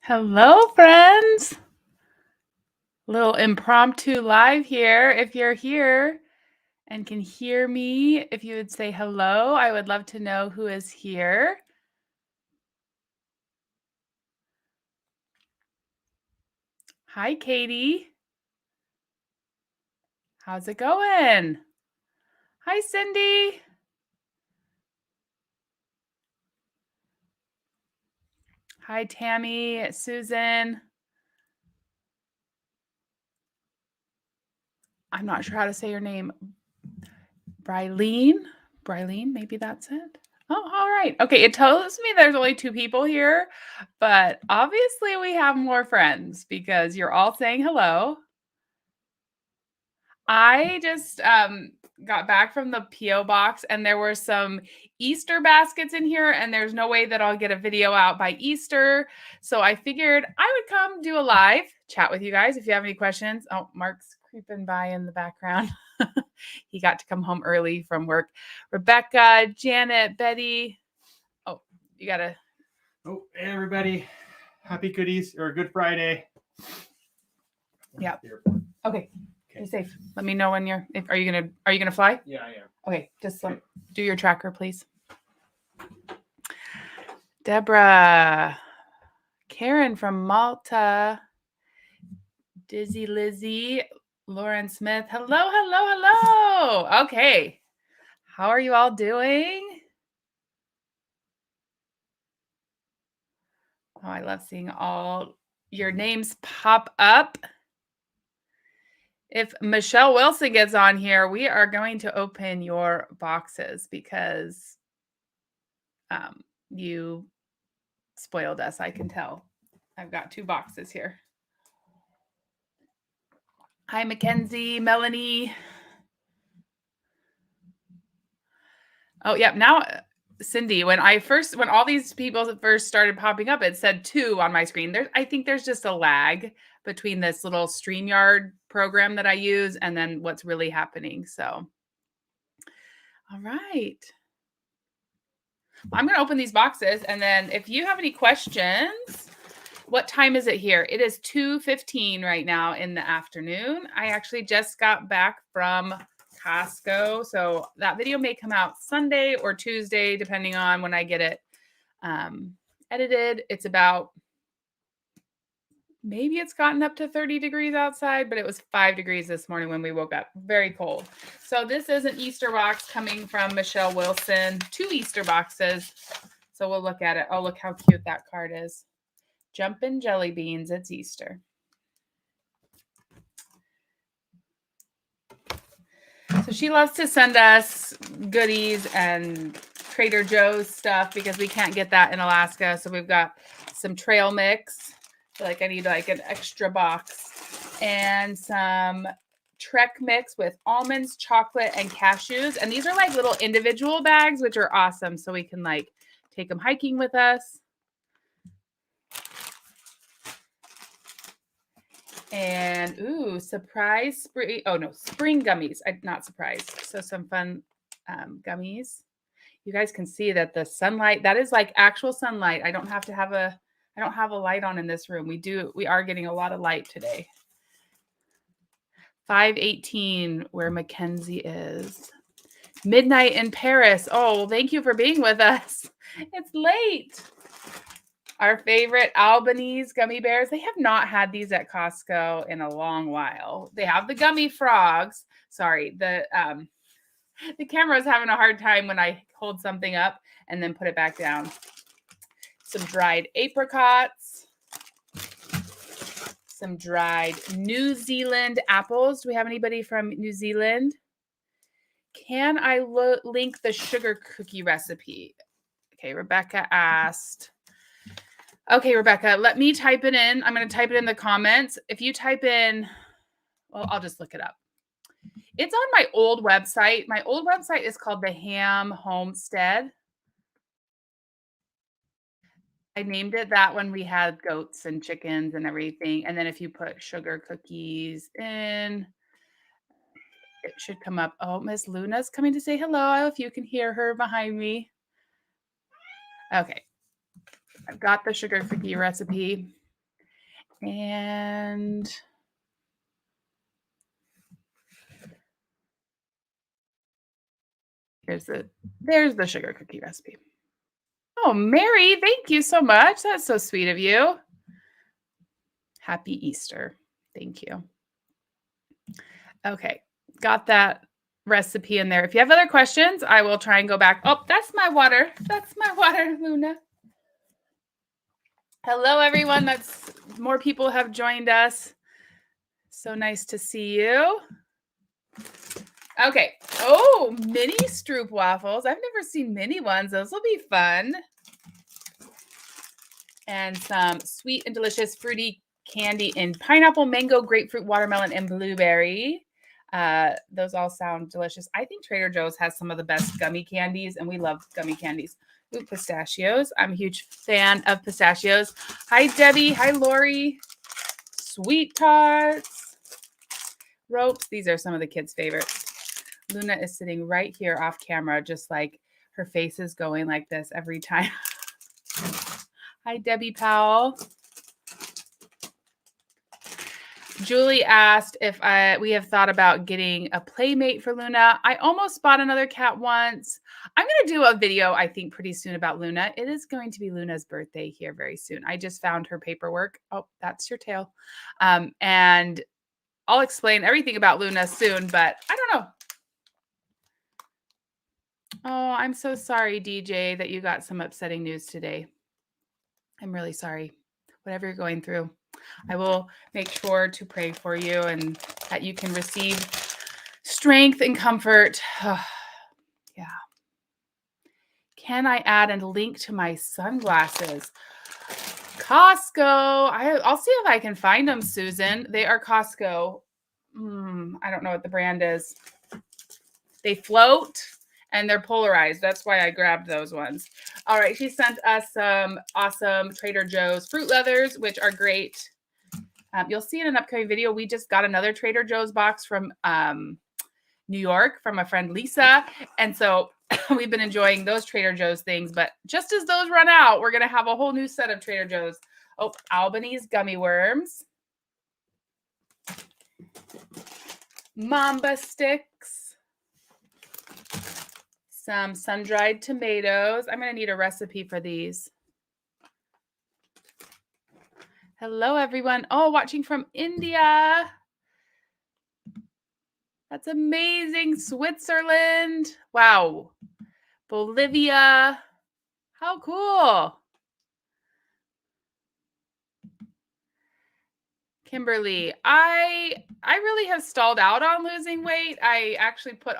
Hello, friends. Little impromptu live here. If you're here and can hear me, if you would say hello, I would love to know who is here. Hi, Katie. How's it going? Hi, Cindy. Hi, Tammy, Susan. I'm not sure how to say your name. Brilene, maybe that's it. Oh, all right. Okay, it tells me there's only 2 people here, but obviously we have more friends because you're all saying hello. I just got back from the PO box and there were some Easter baskets in here, and there's no way that I'll get a video out by Easter. So I figured I would come do a live chat with you guys if you have any questions. Oh, Mark's creeping by in the background. He got to come home early from work. Rebecca, Janet, Betty. Oh, you got to. Oh, hey everybody. Happy Goodies or Good Friday. Yeah. Okay. Be safe. Let me know when you're. Are you gonna fly? Yeah, I am. Okay, just do your tracker, please. Deborah, Karen from Malta, Dizzy Lizzie, Lauren Smith. Hello. Okay, how are you all doing? Oh, I love seeing all your names pop up. If Michelle Wilson gets on here, we are going to open your boxes because you spoiled us, I can tell. I've got 2 boxes here. Hi, Mackenzie, Melanie. Oh, yeah. Now, Cindy, when all these people first started popping up, it said 2 on my screen. I think there's just a lag between this little StreamYard program that I use and then what's really happening. So, all right. I'm going to open these boxes, and then if you have any questions, what time is it here? It is 2:15 right now in the afternoon. I actually just got back from Costco, so that video may come out Sunday or Tuesday, depending on when I get it edited. It's about, maybe it's gotten up to 30 degrees outside, but it was 5 degrees this morning when we woke up. Very cold. So this is an Easter box coming from Michelle Wilson. 2 Easter boxes. So we'll look at it. Oh, look how cute that card is. Jumpin' jelly beans. It's Easter. So she loves to send us goodies and Trader Joe's stuff because we can't get that in Alaska. So we've got some trail mix. I feel like I need like an extra box, and some Trek mix with almonds, chocolate, and cashews. And these are like little individual bags, which are awesome. So we can like take them hiking with us. And ooh, surprise spring. Oh no, spring gummies. Not surprised. So some fun gummies. You guys can see that the sunlight, that is like actual sunlight. I don't have a light on in this room. We are getting a lot of light today. 5:18 where Mackenzie is. Midnight in Paris. Oh, well, thank you for being with us. It's late. Our favorite Albanese gummy bears. They have not had these at Costco in a long while. They have the gummy frogs. Sorry, the camera is having a hard time when I hold something up and then put it back down. Some dried apricots. Some dried New Zealand apples. Do we have anybody from New Zealand? Can I link the sugar cookie recipe? Okay, Rebecca asked. Okay, Rebecca, let me type it in. I'm going to type it in the comments. If you type in, well, I'll just look it up. It's on my old website. My old website is called the Ham Homestead. I named it that when we had goats and chickens and everything. And then if you put sugar cookies in, it should come up. Oh, Miss Luna's coming to say hello. If you can hear her behind me. Okay. I've got the sugar cookie recipe. And there's the sugar cookie recipe. Oh, Mary, thank you so much. That's so sweet of you. Happy Easter. Thank you. Okay, got that recipe in there. If you have other questions, I will try and go back. Oh, that's my water. That's my water, Luna. Hello, everyone. That's more people have joined us. So nice to see you. Okay. Oh, mini Stroop waffles. I've never seen mini ones. Those will be fun. And some sweet and delicious fruity candy in pineapple, mango, grapefruit, watermelon, and blueberry. Those all sound delicious. I think Trader Joe's has some of the best gummy candies, and we love gummy candies. Ooh, pistachios. I'm a huge fan of pistachios. Hi, Debbie. Hi, Lori. Sweet tarts. Ropes. These are some of the kids' favorites. Luna is sitting right here off camera, just like her face is going like this every time. Hi, Debbie Powell. Julie asked if we have thought about getting a playmate for Luna. I almost bought another cat once. I'm going to do a video, I think, pretty soon about Luna. It is going to be Luna's birthday here very soon. I just found her paperwork. Oh, that's your tail. And I'll explain everything about Luna soon, but I don't know. Oh, I'm so sorry, DJ, that you got some upsetting news today. I'm really sorry. Whatever you're going through, I will make sure to pray for you and that you can receive strength and comfort. Yeah. Can I add a link to my sunglasses? Costco. I'll see if I can find them, Susan. They are Costco. I don't know what the brand is. They float and they're polarized. That's why I grabbed those ones. All right. She sent us some awesome Trader Joe's fruit leathers, which are great. You'll see in an upcoming video, we just got another Trader Joe's box from New York from a friend, Lisa. And so we've been enjoying those Trader Joe's things. But just as those run out, we're going to have a whole new set of Trader Joe's. Oh, Albanese gummy worms. Mamba sticks. Some sun-dried tomatoes. I'm going to need a recipe for these. Hello, everyone. Oh, watching from India. That's amazing. Switzerland. Wow. Bolivia. How cool. Kimberly, I really have stalled out on losing weight. I actually put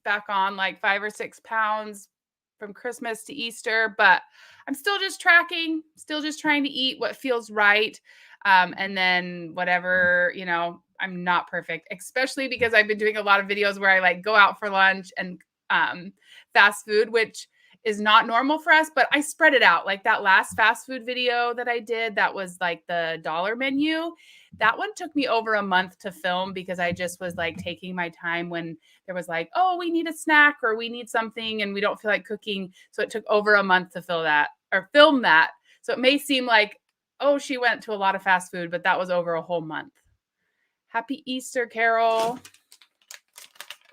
back on like 5 or 6 pounds from Christmas to Easter, but I'm still just tracking, still just trying to eat what feels right. And then whatever, I'm not perfect, especially because I've been doing a lot of videos where I like go out for lunch and fast food, which is not normal for us, but I spread it out. Like that last fast food video that I did, that was like the dollar menu. That one took me over a month to film because I just was like taking my time when there was like, oh, we need a snack or we need something and we don't feel like cooking. So it took over a month to film that. So it may seem like, oh, she went to a lot of fast food, but that was over a whole month. Happy Easter, Carol.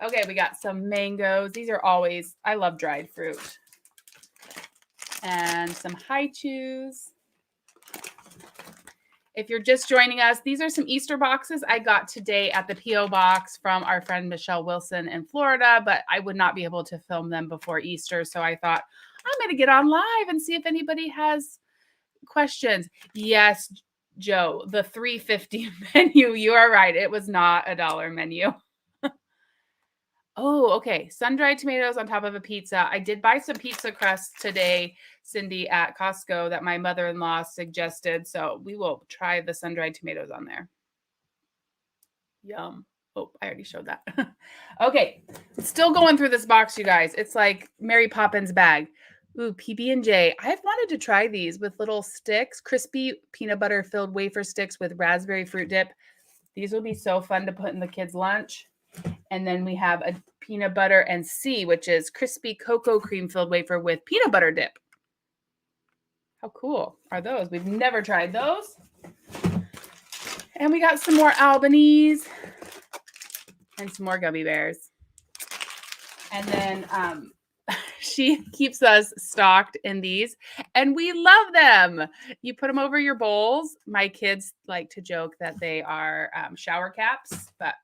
Okay, we got some mangoes. These are always, I love dried fruit. And some hi-chews. If you're just joining us, these are some Easter boxes I got today at the P.O. box from our friend Michelle Wilson in Florida, but I would not be able to film them before Easter. So I thought I'm going to get on live and see if anybody has questions. Yes, Joe, the $3.50 menu. You are right. It was not a dollar menu. Oh, okay. Sun-dried tomatoes on top of a pizza. I did buy some pizza crust today, Cindy, at Costco that my mother-in-law suggested. So we will try the sun-dried tomatoes on there. Yum. Oh, I already showed that. Okay. Still going through this box, you guys. It's like Mary Poppins bag. Ooh, PB&J. I've wanted to try these with little sticks, crispy peanut butter filled wafer sticks with raspberry fruit dip. These will be so fun to put in the kids' lunch. And then we have a peanut butter and C, which is crispy cocoa cream filled wafer with peanut butter dip. How cool are those? We've never tried those. And we got some more Albanese and some more gummy bears. And then she keeps us stocked in these, and we love them. You put them over your bowls. My kids like to joke that they are shower caps, but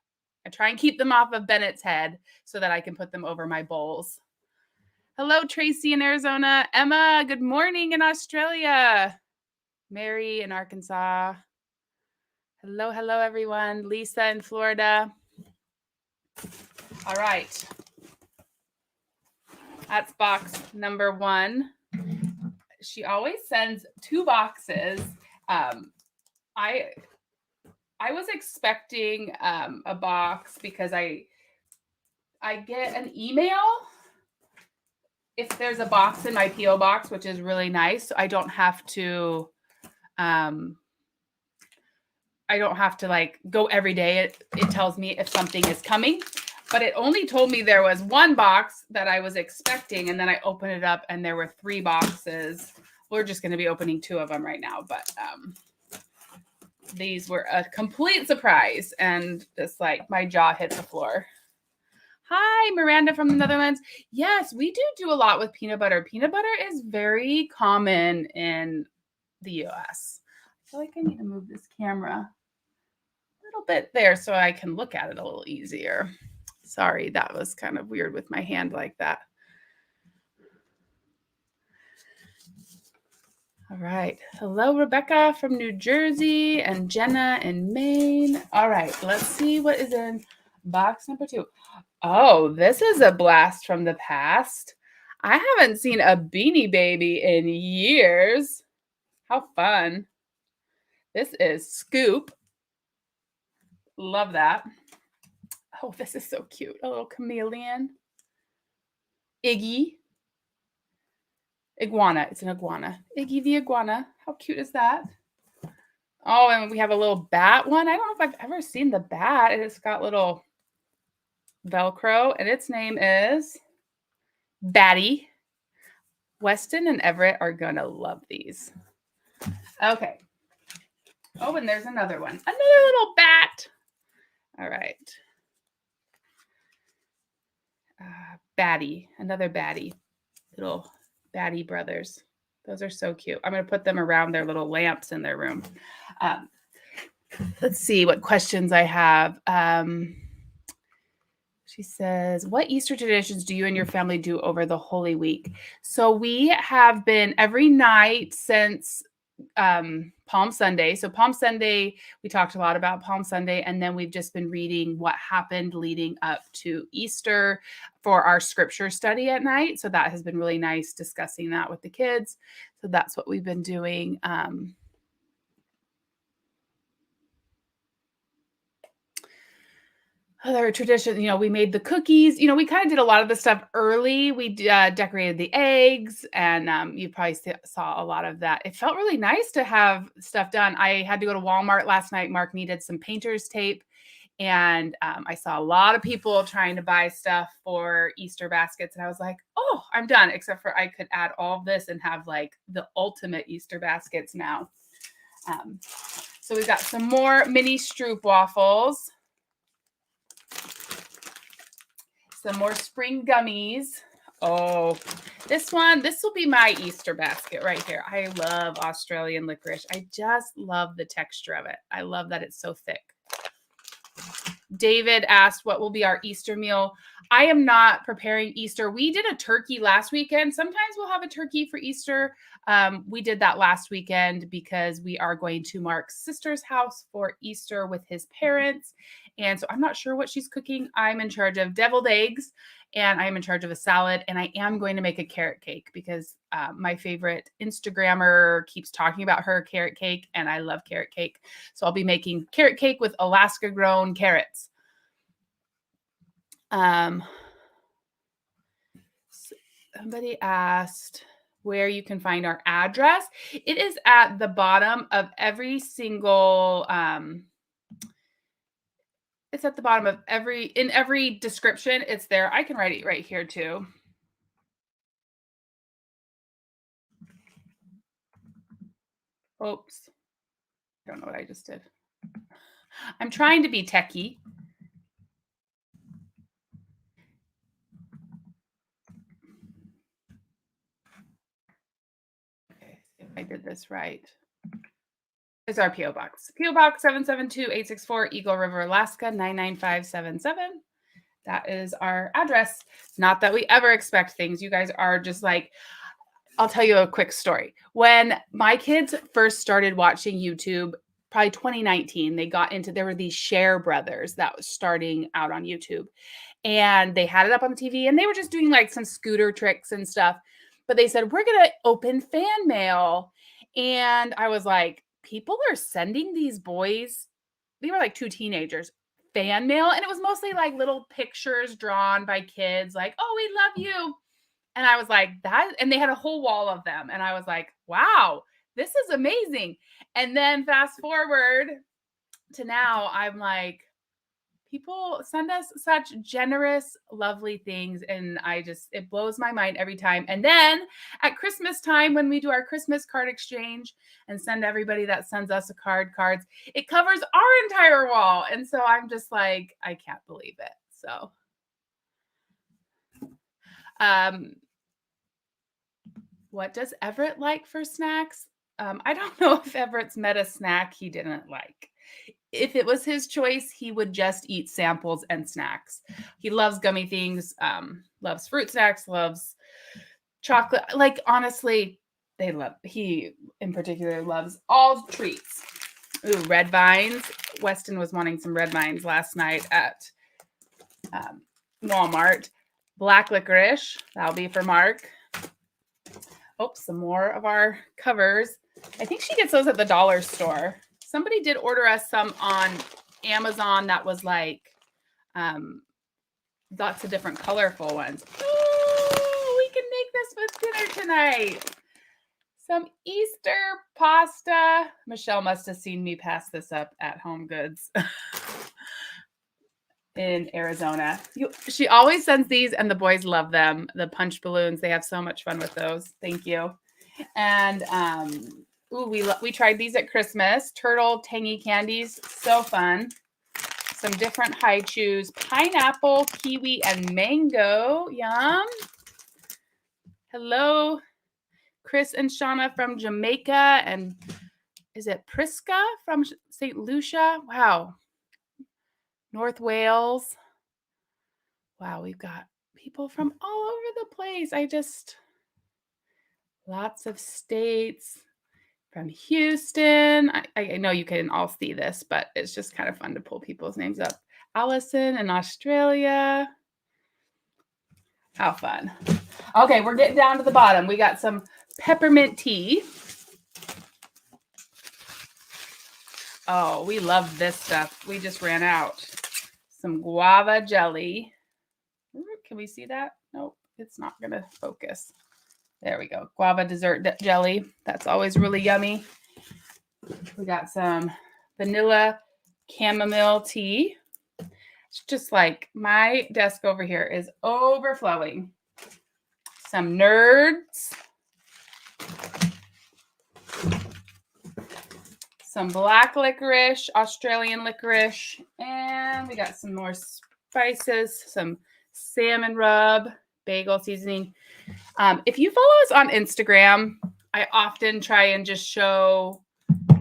I try and keep them off of Bennett's head so that I can put them over my bowls. Hello, Tracy in Arizona. Emma, good morning in Australia. Mary in Arkansas. Hello, hello, everyone. Lisa in Florida. All right. That's box number 1. She always sends 2 boxes. I was expecting a box because I get an email if there's a box in my PO box, which is really nice. So I don't have to like go every day. It tells me if something is coming, but it only told me there was 1 box that I was expecting. And then I opened it up and there were 3 boxes. We're just going to be opening 2 of them right now, but these were a complete surprise. And just like my jaw hit the floor. Hi, Miranda from the Netherlands. Yes, we do a lot with peanut butter. Peanut butter is very common in the US. I feel like I need to move this camera a little bit there so I can look at it a little easier. Sorry, that was kind of weird with my hand like that. All right. Hello, Rebecca from New Jersey and Jenna in Maine. All right, let's see what is in box number 2. Oh, this is a blast from the past. I haven't seen a Beanie Baby in years. How fun. This is Scoop. Love that. Oh, this is so cute. A little chameleon. Iggy. Iguana. It's an iguana. Iggy the iguana. How cute is that? Oh, and we have a little bat one. I don't know if I've ever seen the bat. It's got little Velcro, and its name is Batty. Weston and Everett are going to love these. Okay. Oh, and there's another one. Another little bat. All right. Batty. Another Batty. Little Batty brothers. Those are so cute. I'm going to put them around their little lamps in their room. Let's see what questions I have. She says, what Easter traditions do you and your family do over the Holy Week? So we have been every night since Palm Sunday. So Palm Sunday, we talked a lot about Palm Sunday, and then we've just been reading what happened leading up to Easter for our scripture study at night. So that has been really nice discussing that with the kids. So that's what we've been doing. Other tradition, we made the cookies. We kind of did a lot of the stuff early. We decorated the eggs, and you probably saw a lot of that. It felt really nice to have stuff done. I had to go to Walmart last night. Mark needed some painter's tape, and I saw a lot of people trying to buy stuff for Easter baskets, and I was like, oh, I'm done, except for I could add all of this and have like the ultimate Easter baskets now. So we've got some more mini Stroop waffles. Some more spring gummies. Oh, this will be my Easter basket right here. I love Australian licorice. I just love the texture of it. I love that it's so thick. David asked, what will be our Easter meal? I am not preparing Easter. We did a turkey last weekend. Sometimes we'll have a turkey for Easter. We did that last weekend because we are going to Mark's sister's house for Easter with his parents. And so I'm not sure what she's cooking. I'm in charge of deviled eggs, and I'm in charge of a salad. And I am going to make a carrot cake because my favorite Instagrammer keeps talking about her carrot cake, and I love carrot cake. So I'll be making carrot cake with Alaska grown carrots. Somebody asked where you can find our address. It is at the bottom of every single, it's at the bottom of in every description. It's there. I can write it right here too. Oops. I don't know what I just did. I'm trying to be techie. Okay, see if I did this right. Is our P.O. Box. P.O. Box 772-864, Eagle River, Alaska, 99577. That is our address. Not that we ever expect things. You guys are just like, I'll tell you a quick story. When my kids first started watching YouTube, probably 2019, there were these Share Brothers that was starting out on YouTube. And they had it up on the TV and they were just doing like some scooter tricks and stuff. But they said, we're going to open fan mail. And I was like, people are sending these boys, they were like 2 teenagers, fan mail. And it was mostly like little pictures drawn by kids, like, oh, we love you. And I was like, that, and they had a whole wall of them. And I was like, wow, this is amazing. And then fast forward to now, I'm like, people send us such generous, lovely things. And it blows my mind every time. And then at Christmas time, when we do our Christmas card exchange and send everybody that sends us cards, it covers our entire wall. And so I'm just like, I can't believe it. So, what does Everett like for snacks? I don't know if Everett's met a snack he didn't like. If it was his choice, he would just eat samples and snacks. He loves gummy things, loves fruit snacks, loves chocolate. Like, honestly, he in particular loves all treats. Ooh, red vines. Weston was wanting some red vines last night at Walmart. Black licorice. That'll be for Mark. Oh, some more of our covers. I think she gets those at the dollar store. Somebody did order us some on Amazon that was like lots of different colorful ones. Ooh, we can make this with dinner tonight. Some Easter pasta. Michelle must have seen me pass this up at Home Goods in Arizona. She always sends these and the boys love them. The punch balloons, they have so much fun with those. Thank you. And we tried these at Christmas. Turtle tangy candies, so fun. Some different high chews, pineapple, kiwi, and mango. Yum. Hello, Chris and Shauna from Jamaica. And is it Prisca from St. Lucia? Wow. North Wales. Wow, we've got people from all over the place. Lots of states. From Houston. I know you can all see this, but it's just kind of fun to pull people's names up. Allison in Australia. How fun. Okay, we're getting down to the bottom. We got some peppermint tea. Oh, we love this stuff. We just ran out. Some guava jelly. Can we see that? Nope, it's not going to focus. There we go. Guava dessert jelly. That's always really yummy. We got some vanilla chamomile tea. It's just like my desk over here is overflowing. Some nerds. Some black licorice, Australian licorice. And we got some more spices, some salmon rub, bagel seasoning. If you follow us on Instagram, I often try and just show,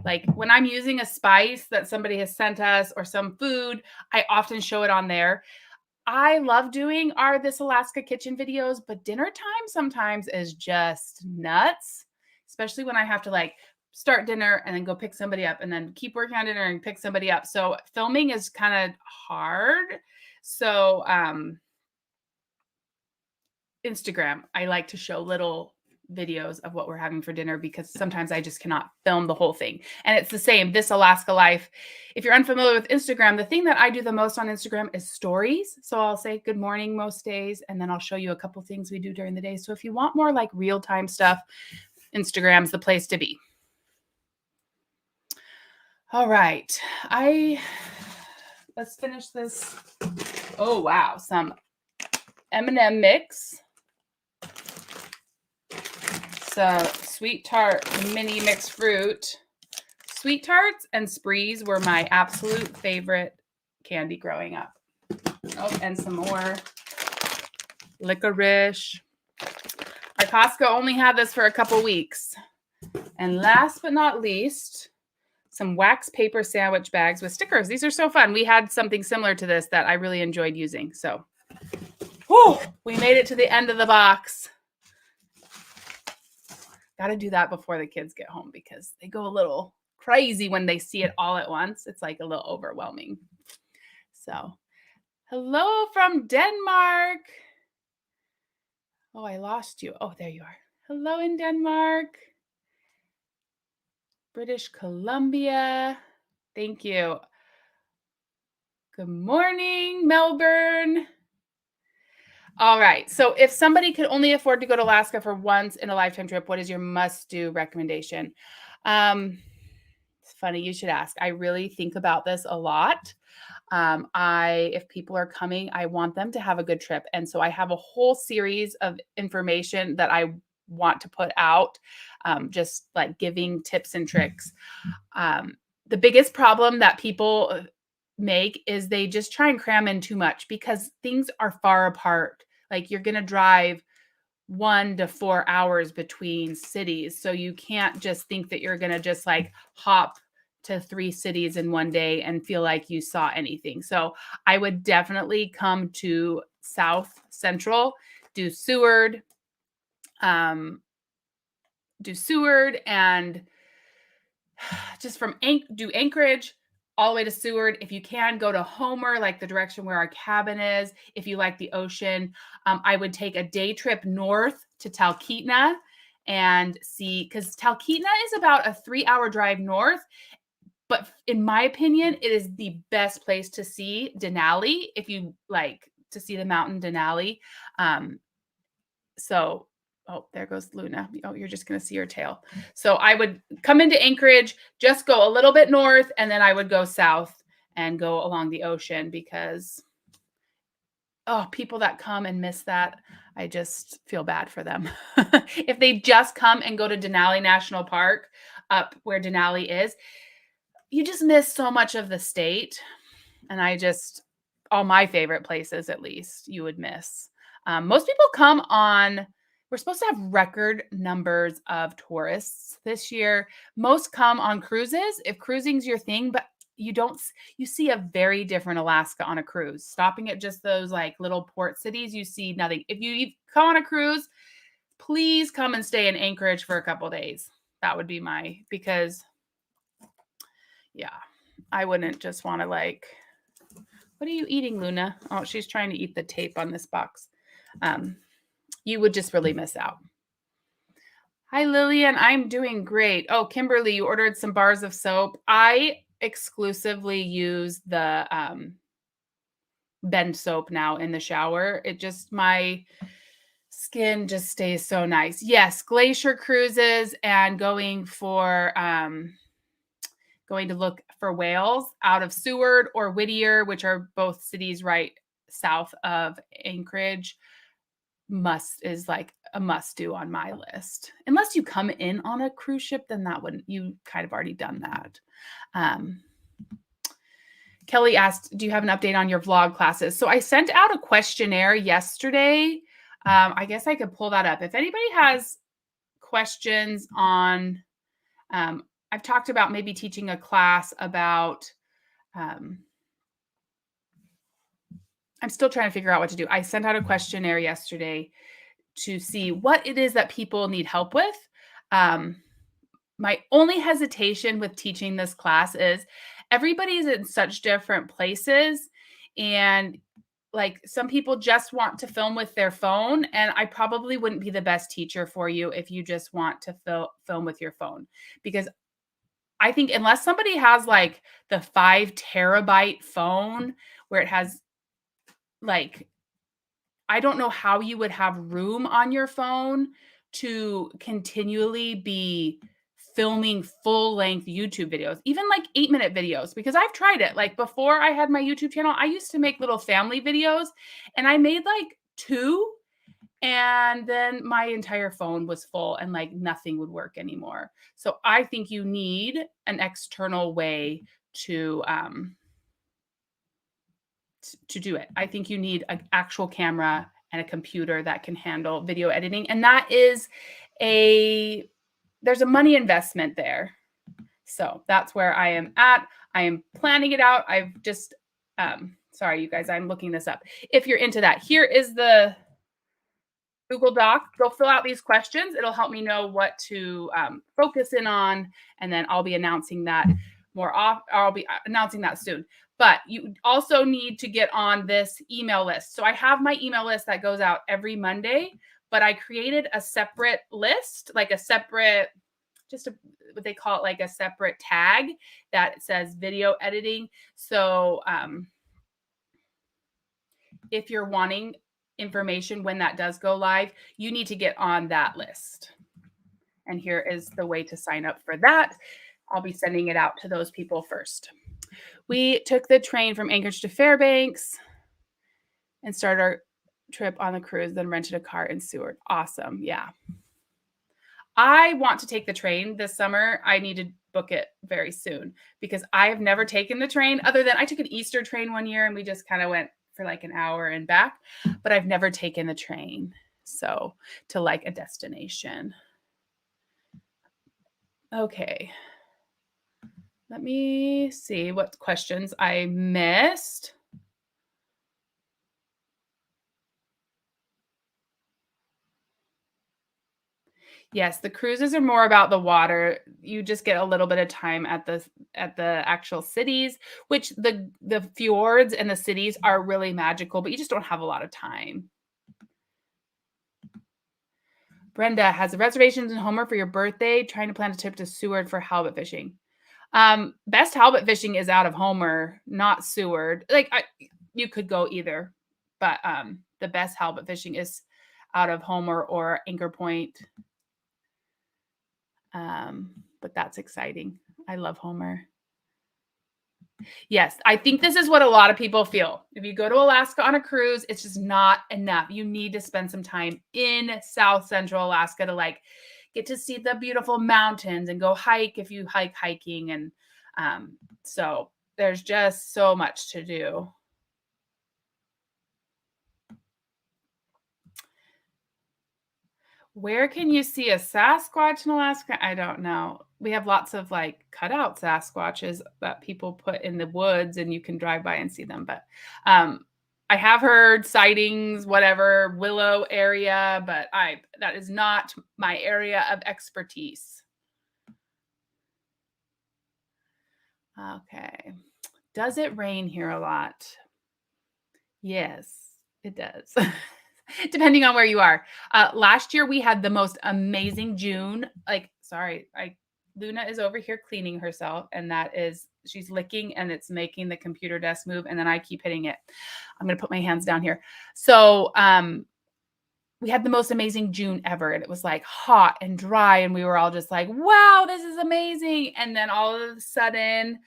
like when I'm using a spice that somebody has sent us or some food, I often show it on there. I love doing our This Alaska Kitchen videos, but dinner time sometimes is just nuts, especially when I have to like start dinner and then go pick somebody up and then keep working on dinner and pick somebody up. So filming is kind of hard. So, Instagram, I like to show little videos of what we're having for dinner because sometimes I just cannot film the whole thing. And it's the same, This Alaska Life. If you're unfamiliar with Instagram, the thing that I do the most on Instagram is stories. So I'll say good morning most days, and then I'll show you a couple things we do during the day. So if you want more like real-time stuff, Instagram's the place to be. All right. Let's finish this. Oh, wow. Some M&M mix. So sweet tart mini mixed fruit, Sweet Tarts and Sprees were my absolute favorite candy growing up. Oh, and some more licorice. Our Costco only had this for a couple weeks. And last but not least, some wax paper sandwich bags with stickers. These are so fun. We had something similar to this that I really enjoyed using. So, whew, we made it to the end of the box. Got to do that before the kids get home because they go a little crazy when they see it all at once. It's like a little overwhelming. So, hello from Denmark. Oh, I lost you. Oh, there you are. Hello in Denmark. British Columbia. Thank you. Good morning, Melbourne. All right. So if somebody could only afford to go to Alaska for once in a lifetime trip, what is your must-do recommendation? It's funny you should ask. I really think about this a lot. If people are coming, I want them to have a good trip. And so I have a whole series of information that I want to put out, just like giving tips and tricks. The biggest problem that people make is they just try and cram in too much because things are far apart. Like you're going to drive 1 to 4 hours between cities. So you can't just think that you're going to just like hop to 3 cities in one day and feel like you saw anything. So I would definitely come to South Central, do Seward, and just do Anchorage all the way to Seward. If you can, go to Homer, like the direction where our cabin is. If you like the ocean, I would take a day trip north to Talkeetna and see, because Talkeetna is about a 3-hour drive north. But in my opinion, it is the best place to see Denali if you like to see the mountain Denali. Oh, there goes Luna. Oh, you're just going to see her tail. So I would come into Anchorage, just go a little bit north, and then I would go south and go along the ocean because, people that come and miss that, I just feel bad for them. If they just come and go to Denali National Park, up where Denali is, you just miss so much of the state. And all my favorite places, at least, you would miss. Most people come on. We're supposed to have record numbers of tourists this year. Most come on cruises, if cruising's your thing, but you see a very different Alaska on a cruise. Stopping at just those like little port cities, you see nothing. If you come on a cruise, please come and stay in Anchorage for a couple days. That would be because I wouldn't just want to what are you eating, Luna? Oh, she's trying to eat the tape on this box. You would just really miss out. Hi, Lillian. I'm doing great. Oh, Kimberly, you ordered some bars of soap. I exclusively use the Bend soap now in the shower. My skin just stays so nice. Yes, glacier cruises and going to look for whales out of Seward or Whittier, which are both cities right south of Anchorage. Is like a must do on my list. Unless you come in on a cruise ship, then you kind of already done that. Kelly asked, do you have an update on your vlog classes? So I sent out a questionnaire yesterday. I guess I could pull that up. If anybody has questions on, I've talked about maybe teaching a class about, I'm still trying to figure out what to do. I sent out a questionnaire yesterday to see what it is that people need help with. My only hesitation with teaching this class is everybody's in such different places. And like some people just want to film with their phone. And I probably wouldn't be the best teacher for you if you just want to film with your phone. Because I think unless somebody has like the 5 terabyte phone where it has I don't know how you would have room on your phone to continually be filming full-length YouTube videos, even like 8-minute videos, because I've tried it. Like before I had my YouTube channel, I used to make little family videos and I made like 2 And then my entire phone was full and like nothing would work anymore. So I think you need an external way to to do it. I think you need an actual camera and a computer that can handle video editing, and that is there's a money investment there. So that's where I am at. I am planning it out. I've just sorry you guys, I'm looking this up. If you're into that, here is the Google Doc. Go fill out these questions. It'll help me know what to focus in on, and then I'll be announcing that more off. I'll be announcing that soon. But you also need to get on this email list. So I have my email list that goes out every Monday, but I created a separate list, like a separate, what they call it, like a separate tag that says video editing. So if you're wanting information when that does go live, you need to get on that list. And here is the way to sign up for that. I'll be sending it out to those people first. We took the train from Anchorage to Fairbanks and started our trip on the cruise, then rented a car in Seward. Awesome. Yeah. I want to take the train this summer. I need to book it very soon because I have never taken the train other than I took an Easter train one year and we just kind of went for like an hour and back, but I've never taken the train. So to like a destination. Okay. Let me see what questions I missed. Yes, the cruises are more about the water. You just get a little bit of time at the actual cities, which the fjords and the cities are really magical, but you just don't have a lot of time. Brenda has reservations in Homer for your birthday, trying to plan a trip to Seward for halibut fishing. Best halibut fishing is out of Homer, not Seward. Like you could go either, but the best halibut fishing is out of Homer or Anchor Point. But that's exciting. I love Homer. Yes, I think this is what a lot of people feel. If you go to Alaska on a cruise, it's just not enough. You need to spend some time in South Central Alaska to like get to see the beautiful mountains and go hike if you like hiking. And so there's just so much to do. Where can you see a Sasquatch in Alaska? I don't know. We have lots of like cutout Sasquatches that people put in the woods and you can drive by and see them. But I have heard sightings, whatever, Willow area, but that is not my area of expertise. Okay. Does it rain here a lot? Yes, it does. Depending on where you are. Last year we had the most amazing June. Like, sorry, Luna is over here cleaning herself, and she's licking, and it's making the computer desk move, and then I keep hitting it. I'm gonna put my hands down here. So we had the most amazing June ever, and it was like hot and dry, and we were all just like, wow, this is amazing. And then all of a sudden,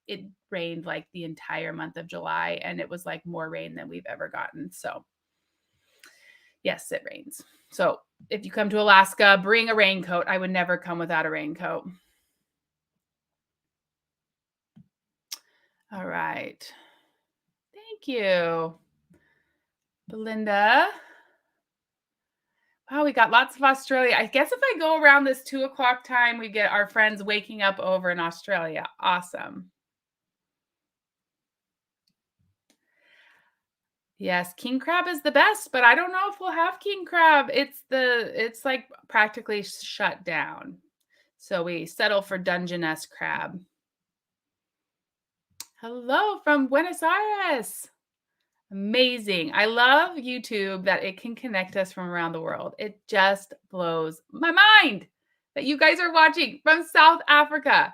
it rained like the entire month of July, and it was like more rain than we've ever gotten. So yes, it rains. So if you come to Alaska, bring a raincoat. I would never come without a raincoat. All right. Thank you, Belinda. Wow, we got lots of Australia. I guess if I go around this 2:00 time, we get our friends waking up over in Australia. Awesome. Yes, king crab is the best, but I don't know if we'll have king crab. It's like practically shut down. So we settle for Dungeness crab. Hello from Buenos Aires. Amazing. I love YouTube that it can connect us from around the world. It just blows my mind that you guys are watching from South Africa,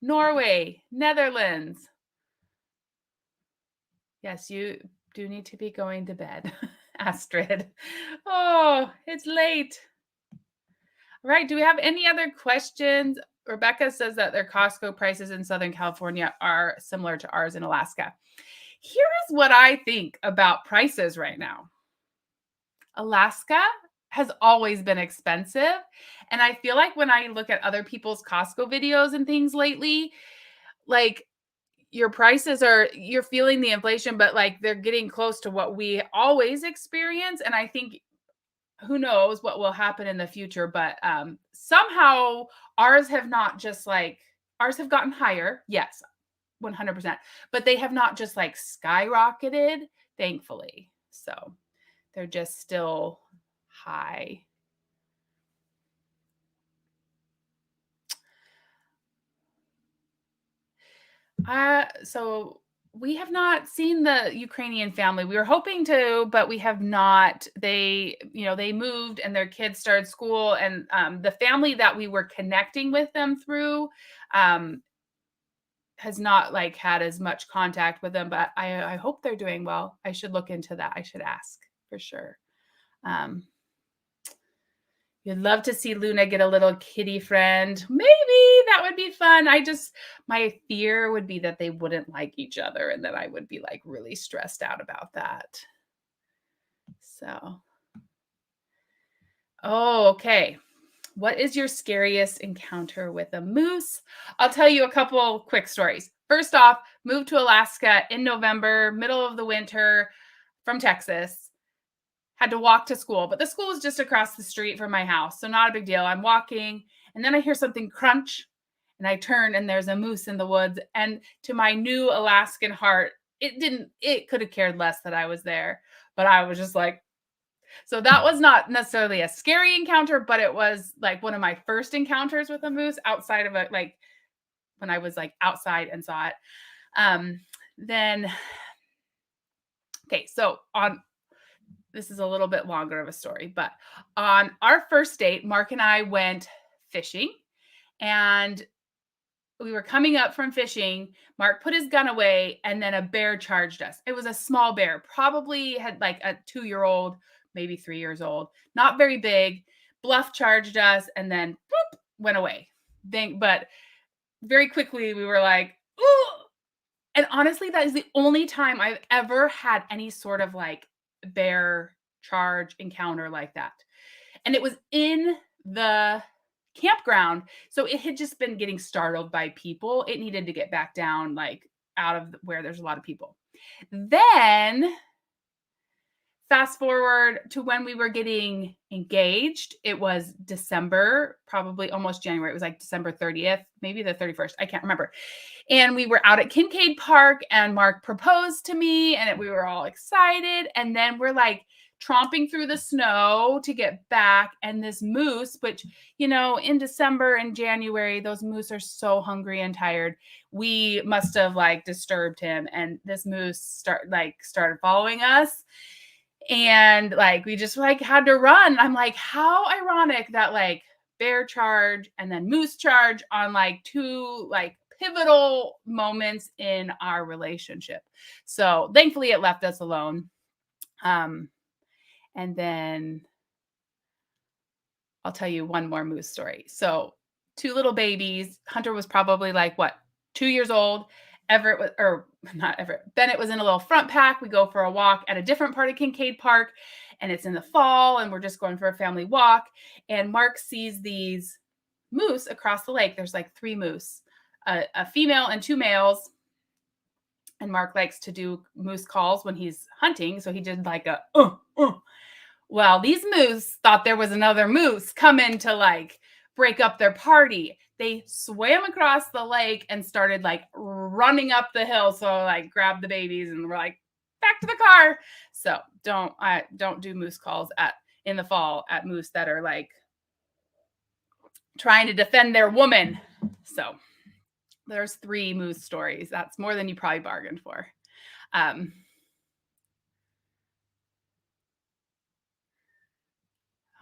Norway, Netherlands. Yes, you do need to be going to bed, Astrid. Oh, it's late. All right. Do we have any other questions? Rebecca says that their Costco prices in Southern California are similar to ours in Alaska. Here is what I think about prices right now. Alaska has always been expensive. And I feel like when I look at other people's Costco videos and things lately, like your prices are, you're feeling the inflation, but like they're getting close to what we always experience. And I think who knows what will happen in the future, but somehow ours have not just like, ours have gotten higher. Yes, 100%. But they have not just like skyrocketed, thankfully. So they're just still high. So we have not seen the Ukrainian family. We were hoping to, but we have not. They, they moved and their kids started school, and the family that we were connecting with them through um, has not like had as much contact with them. But I hope they're doing well. I should look into that. I should ask for sure. Um, You'd love to see Luna get a little kitty friend. Maybe that would be fun. My fear would be that they wouldn't like each other and that I would be like really stressed out about that. So, oh, okay. What is your scariest encounter with a moose? I'll tell you a couple quick stories. First off, moved to Alaska in November, middle of the winter from Texas. Had to walk to school, but the school is just across the street from my house. So not a big deal. I'm walking and then I hear something crunch and I turn and there's a moose in the woods. And to my new Alaskan heart, it could have cared less that I was there, but I was just like, so that was not necessarily a scary encounter, but it was like one of my first encounters with a moose outside of it, like when I was like outside and saw it. Then, okay, so this is a little bit longer of a story, but on our first date, Mark and I went fishing and we were coming up from fishing. Mark put his gun away and then a bear charged us. It was a small bear, probably had like a 2-year-old, maybe 3 years old, not very big. Bluff charged us and then whoop, went away. But very quickly we were like, ooh. And honestly, that is the only time I've ever had any sort of like bear charge encounter like that. And it was in the campground. So it had just been getting startled by people. It needed to get back down, like out of where there's a lot of people. Then fast forward to when we were getting engaged. It was December, probably almost January. It was like December 30th, maybe the 31st. I can't remember. And we were out at Kincaid Park and Mark proposed to me and we were all excited. And then we're like tromping through the snow to get back. And this moose, which, in December and January, those moose are so hungry and tired. We must have like disturbed him. And this moose started following us. And like we just like had to run. I'm like, how ironic that like bear charge and then moose charge on like two like pivotal moments in our relationship. So thankfully it left us alone. And then I'll tell you one more moose story. So 2 little babies. Hunter was probably like 2 years old. Everett was, or not Everett, Bennett was in a little front pack. We go for a walk at a different part of Kincaid Park, and it's in the fall, and we're just going for a family walk. And Mark sees these moose across the lake. There's like 3 moose, a female and 2 males. And Mark likes to do moose calls when he's hunting. So he did like a, Well, these moose thought there was another moose coming to like break up their party. They swam across the lake and started like running up the hill. So like grabbed the babies and we're like, back to the car. So don't do moose calls in the fall at moose that are like trying to defend their woman. So there's 3 moose stories. That's more than you probably bargained for.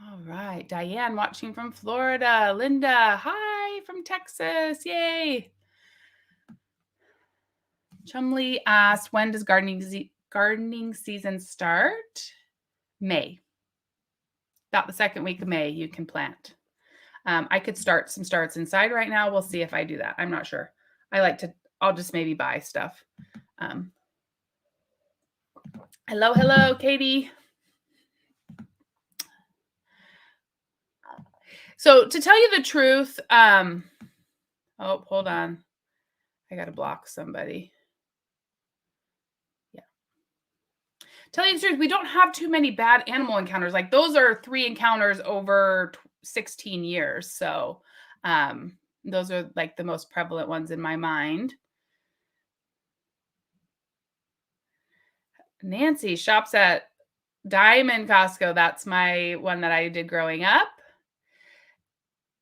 All right. Diane watching from Florida. Linda, hi from Texas. Yay. Chumley asked, when does gardening season start? May. About the second week of May, you can plant. I could start some starts inside right now. We'll see if I do that. I'm not sure. I'll just maybe buy stuff. Hello, hello, Katie. So to tell you the truth, oh, hold on. I got to block somebody. Yeah. Tell you the truth, we don't have too many bad animal encounters. Like those are 3 encounters over 16 years. So those are like the most prevalent ones in my mind. Nancy shops at Diamond Costco. That's my one that I did growing up.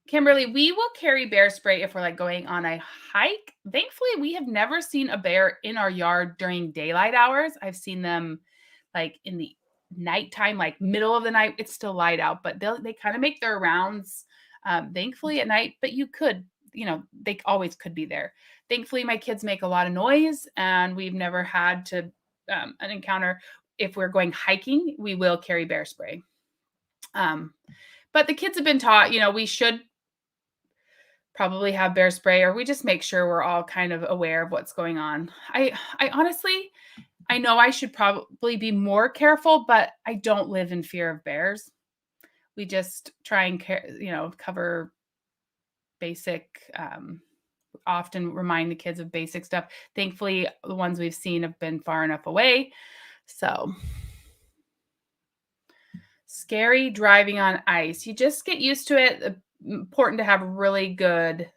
Kimberly, we will carry bear spray if we're like going on a hike. Thankfully, we have never seen a bear in our yard during daylight hours. I've seen them like in the nighttime, like middle of the night. It's still light out, but they kind of make their rounds. Thankfully at night, but you could, they always could be there. Thankfully, my kids make a lot of noise, and we've never had to an encounter. If we're going hiking, we will carry bear spray. But the kids have been taught, we should probably have bear spray, or we just make sure we're all kind of aware of what's going on. I honestly, I know I should probably be more careful, but I don't live in fear of bears. We just try and cover basic, often remind the kids of basic stuff. Thankfully, the ones we've seen have been far enough away. So scary driving on ice. You just get used to it. Important to have really good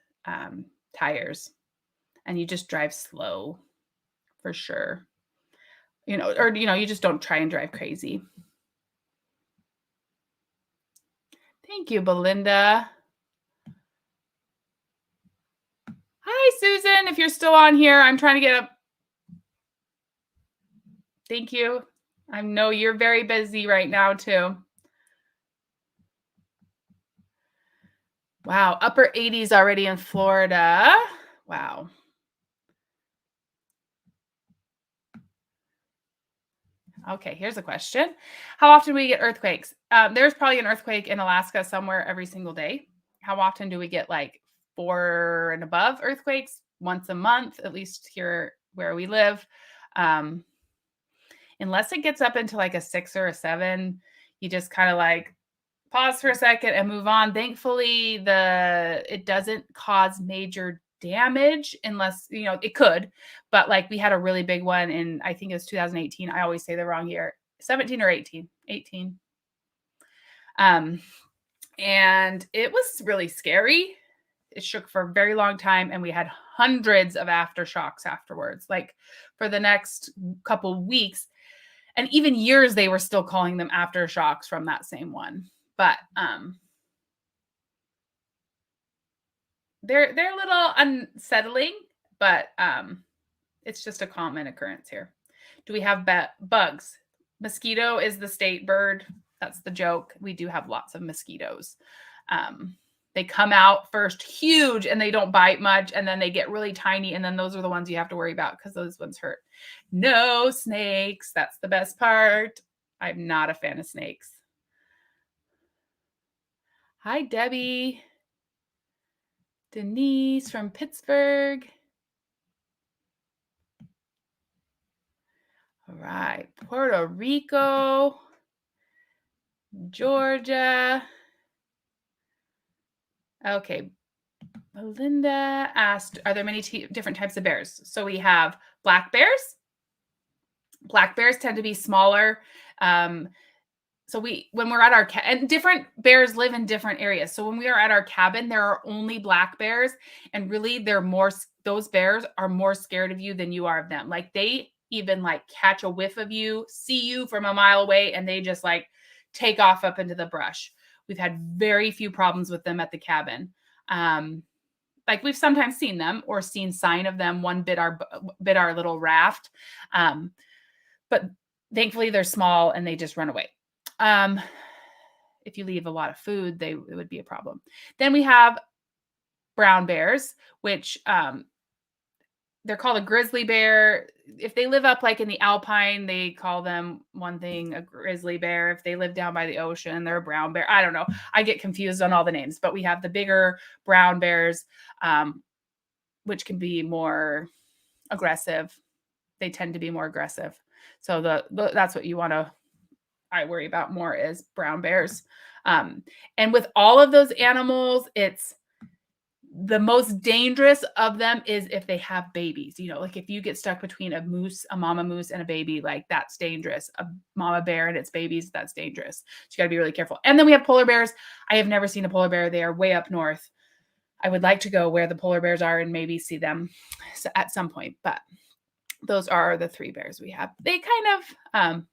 tires, and you just drive slow for sure. You just don't try and drive crazy. Thank you, Belinda. Hi, Susan. If you're still on here, I'm trying to get up. Thank you. I know you're very busy right now, too. Wow, upper 80s already in Florida. Wow. Okay, here's a question. How often do we get earthquakes? There's probably an earthquake in Alaska somewhere every single day. How often do we get like 4 and above earthquakes? Once a month, at least here where we live. Unless it gets up into like a 6 or a 7, you just kind of like pause for a second and move on. Thankfully, it doesn't cause major damage unless, it could, but like we had a really big one in, I think it was 2018. I always say the wrong year, 17 or 18, 18. And it was really scary. It shook for a very long time, and we had hundreds of aftershocks afterwards, like for the next couple weeks, and even years, they were still calling them aftershocks from that same one. But they're a little unsettling, but it's just a common occurrence here. Do we have bugs? Mosquito is the state bird. That's the joke. We do have lots of mosquitoes. They come out first huge and they don't bite much, and then they get really tiny, and then those are the ones you have to worry about because those ones hurt. No snakes. That's the best part. I'm not a fan of snakes. Hi, Debbie. Denise from Pittsburgh. All right. Puerto Rico. Georgia. Okay. Melinda asked, are there many different types of bears? So we have black bears. Black bears tend to be smaller. So when we're at our and different bears live in different areas. So when we are at our cabin, there are only black bears, and really those bears are more scared of you than you are of them. Like they even like catch a whiff of you, see you from a mile away, and they just like take off up into the brush. We've had very few problems with them at the cabin. Like we've sometimes seen them or seen sign of them. One bit our little raft. But thankfully they're small and they just run away. If you leave a lot of food, it would be a problem. Then we have brown bears, which they're called a grizzly bear. If they live up like in the Alpine, they call them one thing, a grizzly bear. If they live down by the ocean, they're a brown bear. I don't know. I get confused on all the names, but we have the bigger brown bears, which can be more aggressive. They tend to be more aggressive. So that's what you want to, I worry about more is brown bears. And with all of those animals, it's the most dangerous of them is if they have babies, like if you get stuck between a mama moose and a baby, like that's dangerous. A mama bear and its babies, that's dangerous. So you got to be really careful. And then we have polar bears. I have never seen a polar bear. They are way up north. I would like to go where the polar bears are and maybe see them at some point, but those are the 3 bears we have. They kind of,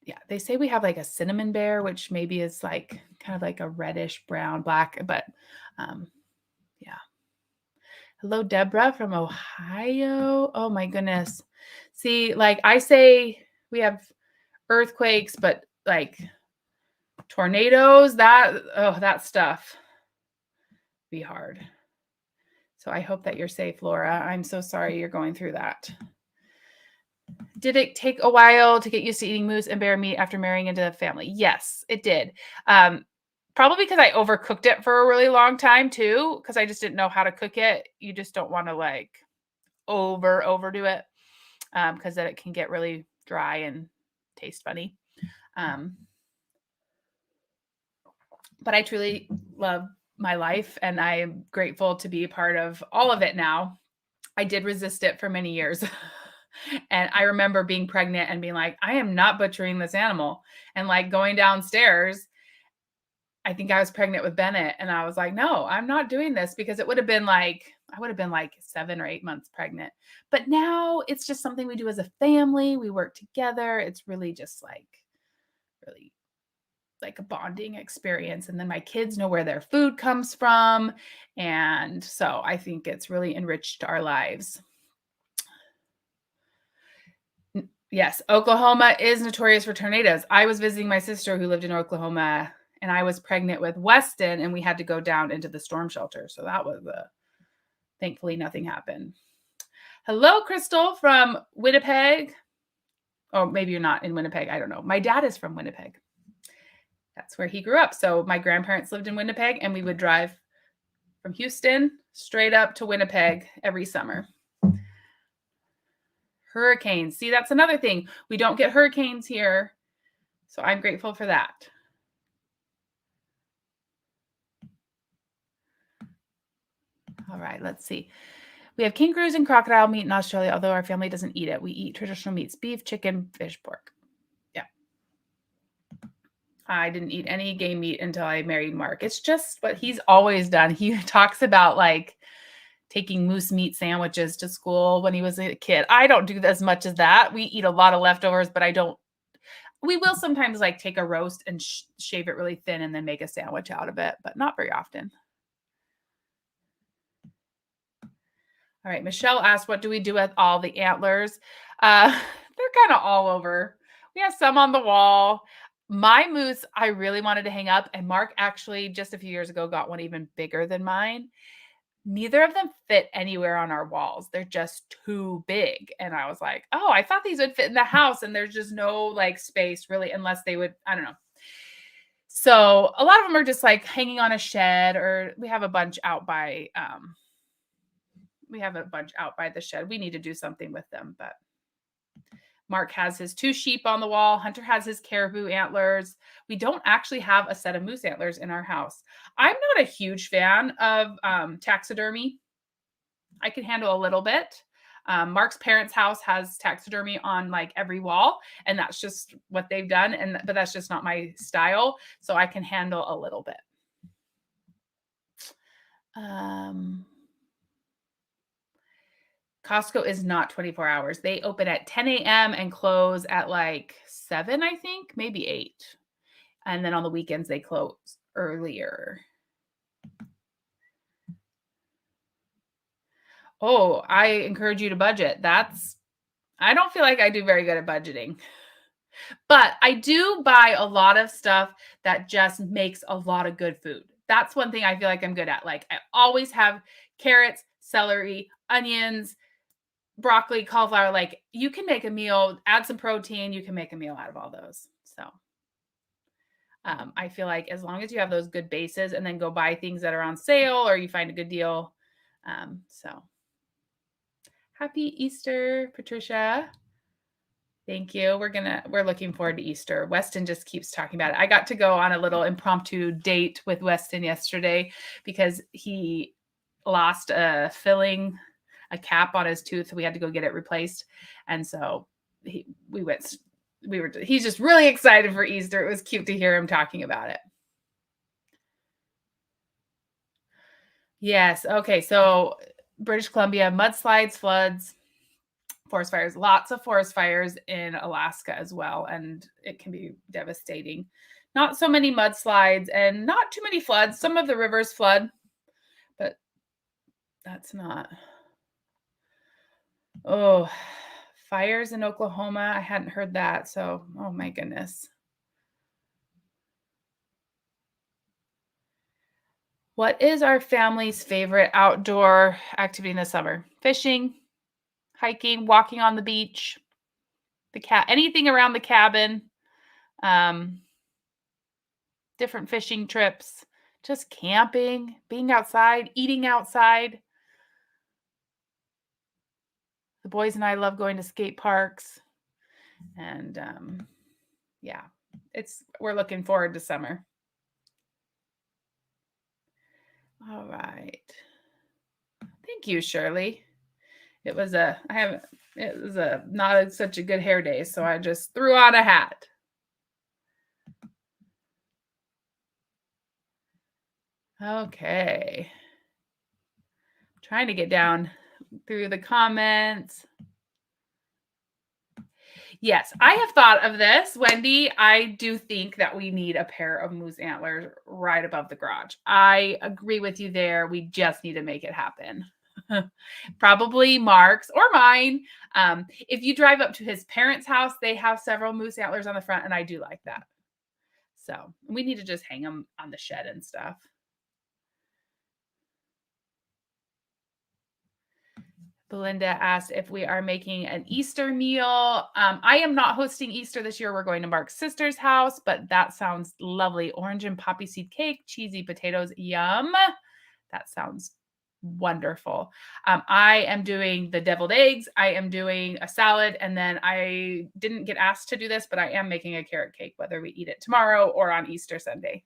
yeah, they say we have like a cinnamon bear, which maybe is like kind of like a reddish brown black, but yeah. Hello, Deborah from Ohio. Oh my goodness. See, like I say we have earthquakes, but like tornadoes, that stuff be hard. So I hope that you're safe, Laura. I'm so sorry you're going through that. Did it take a while to get used to eating moose and bear meat after marrying into the family? Yes, it did. Probably because I overcooked it for a really long time too, because I just didn't know how to cook it. You just don't want to like overdo it, because then it can get really dry and taste funny. But I truly love my life and I'm grateful to be a part of all of it now. I did resist it for many years. And I remember being pregnant and being like, I am not butchering this animal. And like going downstairs, I think I was pregnant with Bennett. And I was like, no, I'm not doing this, because I would have been like 7 or 8 months pregnant. But now it's just something we do as a family. We work together. It's really just really like a bonding experience. And then my kids know where their food comes from. And so I think it's really enriched our lives. Yes, Oklahoma is notorious for tornadoes. I was visiting my sister who lived in Oklahoma, and I was pregnant with Weston, and we had to go down into the storm shelter. So that was thankfully nothing happened. Hello, Crystal from Winnipeg. Oh, maybe you're not in Winnipeg. I don't know. My dad is from Winnipeg. That's where he grew up. So my grandparents lived in Winnipeg, and we would drive from Houston straight up to Winnipeg every summer. Hurricanes. See, that's another thing. We don't get hurricanes here. So I'm grateful for that. All right, let's see. We have kangaroos and crocodile meat in Australia, although our family doesn't eat it. We eat traditional meats, beef, chicken, fish, pork. Yeah. I didn't eat any game meat until I married Mark. It's just what he's always done. He talks about like taking moose meat sandwiches to school when he was a kid. I don't do as much as that. We eat a lot of leftovers, but we will sometimes like take a roast and shave it really thin and then make a sandwich out of it, but not very often. All right. Michelle asked, what do we do with all the antlers? They're kind of all over. We have some on the wall. My moose, I really wanted to hang up, and Mark actually just a few years ago got one even bigger than mine. Neither of them fit anywhere on our walls. They're just too big. And I was like, oh, I thought these would fit in the house, and there's just no like space really, unless they would, I don't know. So a lot of them are just like hanging on a shed, or we have a bunch out by the shed. We need to do something with them, but Mark has his 2 sheep on the wall. Hunter has his caribou antlers. We don't actually have a set of moose antlers in our house. I'm not a huge fan of taxidermy. I can handle a little bit. Mark's parents' house has taxidermy on like every wall, and that's just what they've done. But that's just not my style. So I can handle a little bit. Costco is not 24 hours. They open at 10 a.m. and close at like 7, I think, maybe 8. And then on the weekends, they close earlier. Oh, I encourage you to budget. I don't feel like I do very good at budgeting. But I do buy a lot of stuff that just makes a lot of good food. That's one thing I feel like I'm good at. Like I always have carrots, celery, onions, broccoli, cauliflower. Like you can make a meal, add some protein, you can make a meal out of all those. So I feel like as long as you have those good bases and then go buy things that are on sale or you find a good deal. So Happy Easter, Patricia. Thank you. We're looking forward to Easter. Weston just keeps talking about it. I got to go on a little impromptu date with Weston yesterday because he lost a cap on his tooth. We had to go get it replaced. And so he's just really excited for Easter. It was cute to hear him talking about it. Yes. Okay. So British Columbia, mudslides, floods, forest fires, lots of forest fires in Alaska as well. And it can be devastating. Not so many mudslides and not too many floods. Some of the rivers flood, but that's not. Oh, fires in Oklahoma. I hadn't heard that. So, oh my goodness. What is our family's favorite outdoor activity in the summer? Fishing, hiking, walking on the beach, anything around the cabin, different fishing trips, just camping, being outside, eating outside. The boys and I love going to skate parks. And yeah, we're looking forward to summer. All right. Thank you, Shirley. It was not such a good hair day, so I just threw on a hat. Okay. Trying to get down through the comments. Yes, I have thought of this, Wendy. I do think that we need a pair of moose antlers right above the garage. I agree with you there. We just need to make it happen. Probably Mark's or mine. If you drive up to his parents' house, they have several moose antlers on the front, and I do like that. So we need to just hang them on the shed and stuff. Belinda asked if we are making an Easter meal. I am not hosting Easter this year. We're going to Mark's sister's house, but that sounds lovely. Orange and poppy seed cake, cheesy potatoes, yum. That sounds wonderful. I am doing the deviled eggs. I am doing a salad, and then I didn't get asked to do this, but I am making a carrot cake, whether we eat it tomorrow or on Easter Sunday.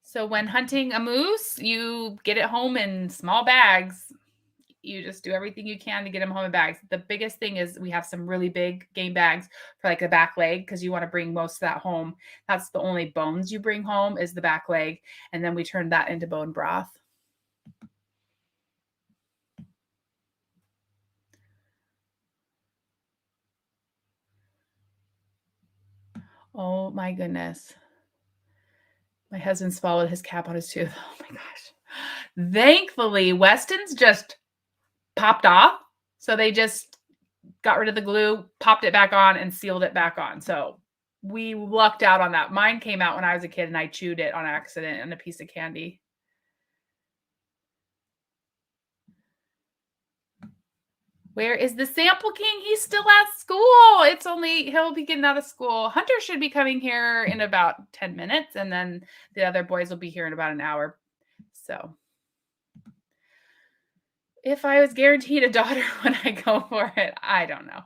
So when hunting a moose, you get it home in small bags. You just do everything you can to get them home in bags. The biggest thing is we have some really big game bags for like the back leg because you want to bring most of that home. That's the only bones you bring home is the back leg. And then we turn that into bone broth. Oh my goodness. My husband swallowed his cap on his tooth. Oh my gosh. Thankfully, Weston's just popped off. So they just got rid of the glue, popped it back on, and sealed it back on. So we lucked out on that. Mine came out when I was a kid, and I chewed it on accident in a piece of candy. Where is the Sample King? He's still at school. He'll be getting out of school. Hunter should be coming here in about 10 minutes, and then the other boys will be here in about an hour. So if I was guaranteed a daughter, would I go for it? I don't know.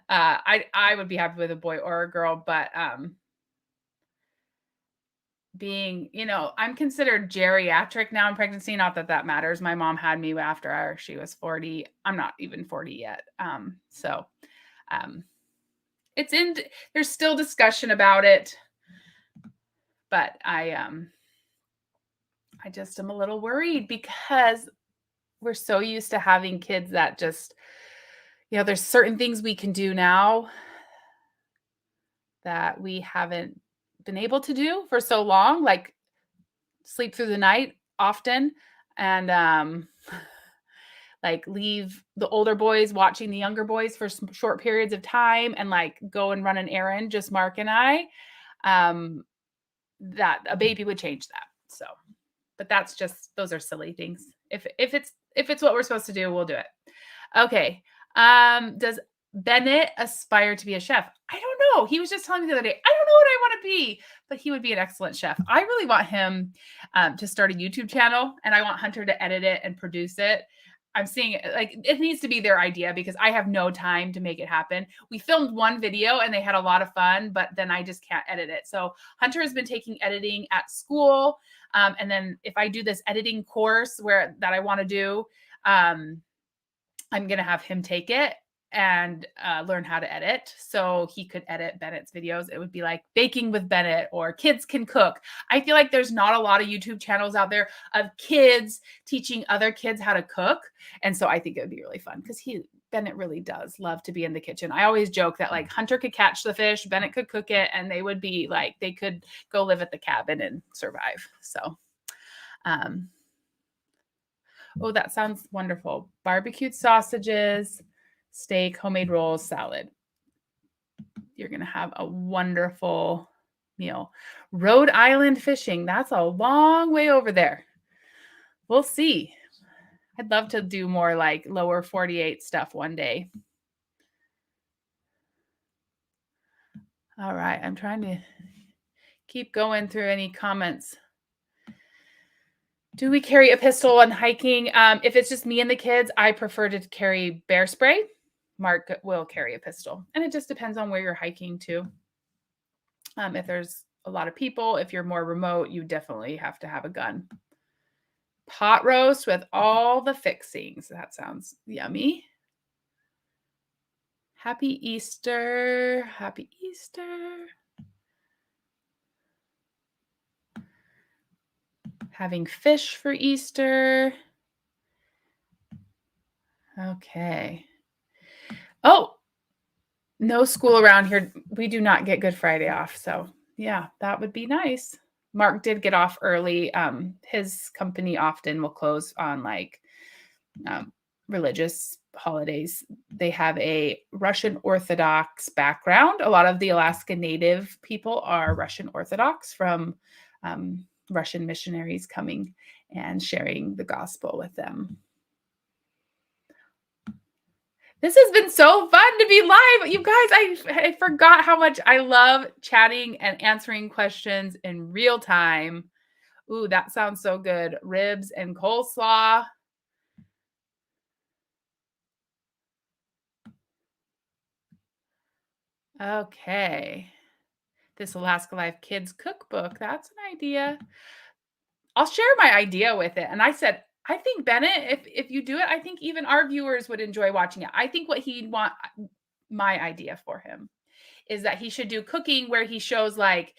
I would be happy with a boy or a girl, but I'm considered geriatric now in pregnancy. Not that that matters. My mom had me after she was 40. I'm not even 40 yet. There's still discussion about it, but I just am a little worried because we're so used to having kids that just, there's certain things we can do now that we haven't been able to do for so long, like sleep through the night often and like leave the older boys watching the younger boys for some short periods of time and like go and run an errand, just Mark and I, that a baby would change that. So, but those are silly things. If it's what we're supposed to do, we'll do it. Okay. Does Bennett aspire to be a chef? I don't know. He was just telling me the other day, I don't know what I want to be, but he would be an excellent chef. I really want him to start a YouTube channel, and I want Hunter to edit it and produce it. I'm seeing it like it needs to be their idea because I have no time to make it happen. We filmed one video and they had a lot of fun, but then I just can't edit it. So Hunter has been taking editing at school. And then if I do this editing course that I want to do, I'm going to have him take it and learn how to edit so he could edit Bennett's videos. It would be like Baking with Bennett or Kids Can Cook. I feel like there's not a lot of YouTube channels out there of kids teaching other kids how to cook. And so I think it would be really fun because Bennett really does love to be in the kitchen. I always joke that like Hunter could catch the fish, Bennett could cook it, and they would be like, they could go live at the cabin and survive. So, oh, that sounds wonderful. Barbecued sausages, steak, homemade rolls, salad. You're going to have a wonderful meal. Rhode Island fishing. That's a long way over there. We'll see. I'd love to do more like lower 48 stuff one day. All right. I'm trying to keep going through any comments. Do we carry a pistol on hiking? If it's just me and the kids, I prefer to carry bear spray. Mark will carry a pistol. And it just depends on where you're hiking too. If there's a lot of people, if you're more remote, you definitely have to have a gun. Pot roast with all the fixings. That sounds yummy. Happy Easter. Happy Easter. Having fish for Easter. Okay. Oh, no school around here. We do not get Good Friday off. So yeah, that would be nice. Mark did get off early. His company often will close on like religious holidays. They have a Russian Orthodox background. A lot of the Alaska Native people are Russian Orthodox from Russian missionaries coming and sharing the gospel with them. This has been so fun to be live. You guys, I forgot how much I love chatting and answering questions in real time. Ooh, that sounds so good. Ribs and coleslaw. Okay. This Alaska Life Kids Cookbook. That's an idea. I'll share my idea with it. And I said, I think Bennett, if you do it, I think even our viewers would enjoy watching it. I think what he'd want, my idea for him, is that he should do cooking where he shows like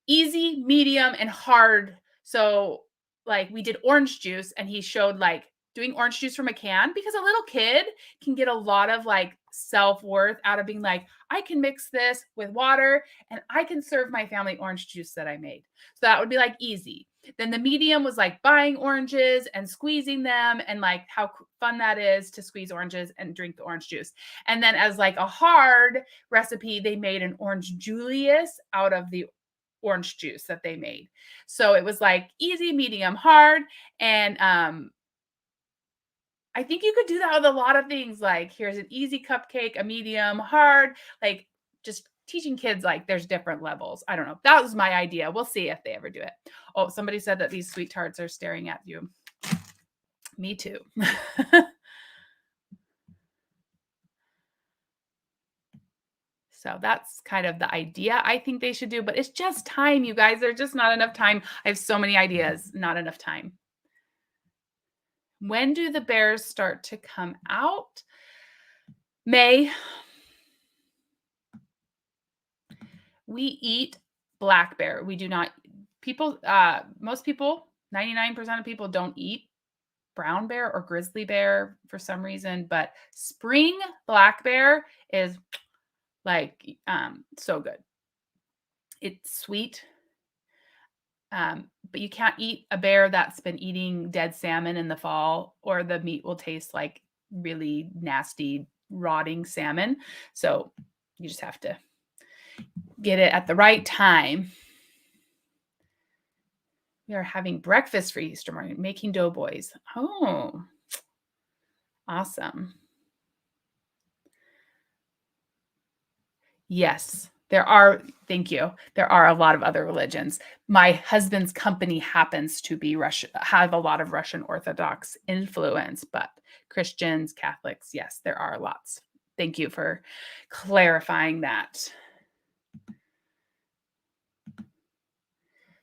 easy, medium, and hard. So like we did orange juice and he showed like doing orange juice from a can because a little kid can get a lot of like self-worth out of being like, I can mix this with water and I can serve my family orange juice that I made. So that would be like easy. Then the medium was like buying oranges and squeezing them and like how fun that is to squeeze oranges and drink the orange juice. And then as like a hard recipe, they made an orange Julius out of the orange juice that they made. So it was like easy, medium, hard. And I think you could do that with a lot of things. Like here's an easy cupcake, a medium, hard, like just teaching kids like there's different levels. I don't know. That was my idea. We'll see if they ever do it. Oh, somebody said that these sweet tarts are staring at you. Me too. So that's kind of the idea I think they should do, but it's just time, you guys. There's just not enough time. I have so many ideas, not enough time. When do the bears start to come out? May. We eat black bear. We do not, most people, 99% of people don't eat brown bear or grizzly bear for some reason, but spring black bear is like so good. It's sweet. But you can't eat a bear that's been eating dead salmon in the fall, or the meat will taste like really nasty, rotting salmon. So you just have to get it at the right time. We are having breakfast for Easter morning, making doughboys. Oh, awesome. Yes. Thank you. There are a lot of other religions. My husband's company happens to be have a lot of Russian Orthodox influence, but Christians, Catholics, yes, there are lots. Thank you for clarifying that.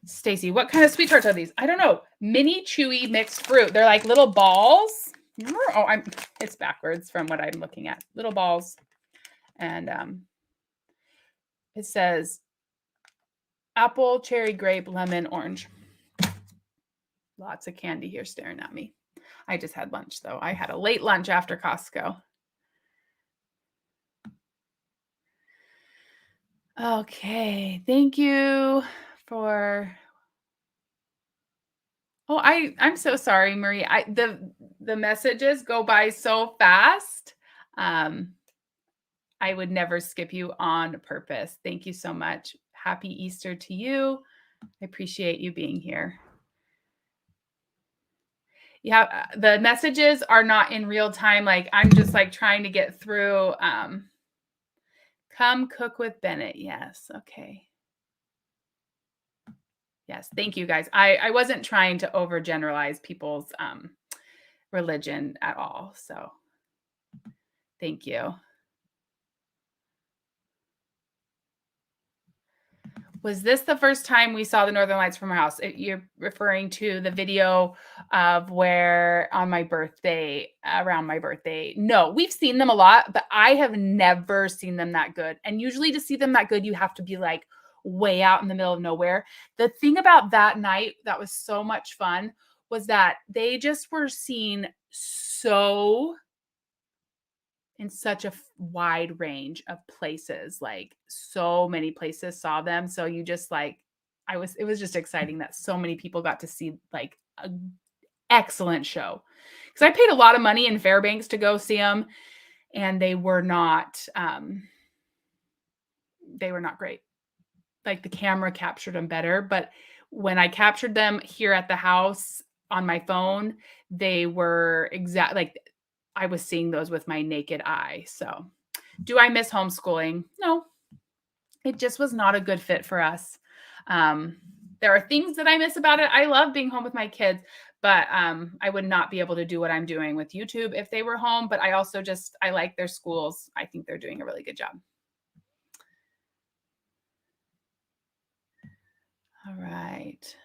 Stacy, what kind of sweet tarts are these? I don't know. Mini chewy mixed fruit. They're like little balls. Oh, it's backwards from what I'm looking at. Little balls. And it says apple, cherry, grape, lemon, orange. Lots of candy here staring at me. I just had lunch, though. I had a late lunch after Costco. Okay. Thank you for... Oh, I'm so sorry, Marie. The messages go by so fast. I would never skip you on purpose. Thank you so much. Happy Easter to you. I appreciate you being here. Yeah, the messages are not in real time. Like I'm just like trying to get through. Come cook with Bennett. Yes. Okay. Yes. Thank you guys. I wasn't trying to overgeneralize people's religion at all. So thank you. Was this the first time we saw the Northern Lights from our house? You're referring to the video of where on my birthday, around my birthday. No, we've seen them a lot, but I have never seen them that good. And usually to see them that good, you have to be like way out in the middle of nowhere. The thing about that night that was so much fun was that they just were seen so in such a wide range of places, like so many places saw them. So you just like, it was just exciting that so many people got to see like an excellent show. Because I paid a lot of money in Fairbanks to go see them, and they were not great. Like the camera captured them better, but when I captured them here at the house on my phone, they were like I was seeing those with my naked eye. So do I miss homeschooling? No, it just was not a good fit for us. There are things that I miss about it. I love being home with my kids, but I would not be able to do what I'm doing with YouTube if they were home. But I also I like their schools. I think they're doing a really good job. All right.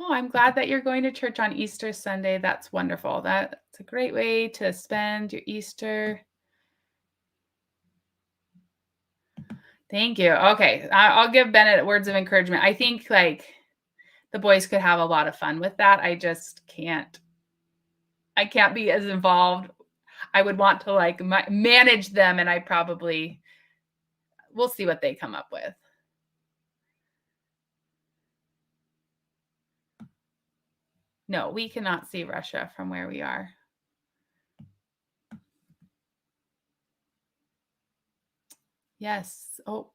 Oh, I'm glad that you're going to church on Easter Sunday. That's wonderful. That's a great way to spend your Easter. Thank you. Okay. I'll give Bennett words of encouragement. I think like the boys could have a lot of fun with that. I just can't. I can't be as involved. I would want to like manage them, and we'll see what they come up with. No, we cannot see Russia from where we are. Yes. Oh,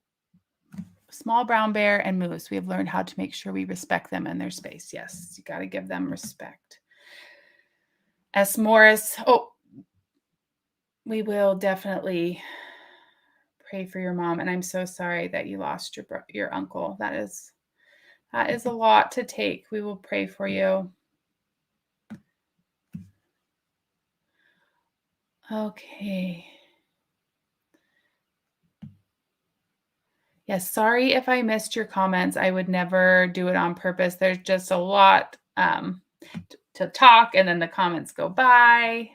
small brown bear and moose. We have learned how to make sure we respect them and their space. Yes, you got to give them respect. S. Morris. Oh, we will definitely pray for your mom. And I'm so sorry that you lost your uncle. That is a lot to take. We will pray for you. Okay. Yes, sorry if I missed your comments. I would never do it on purpose. There's just a lot to talk, and then the comments go by.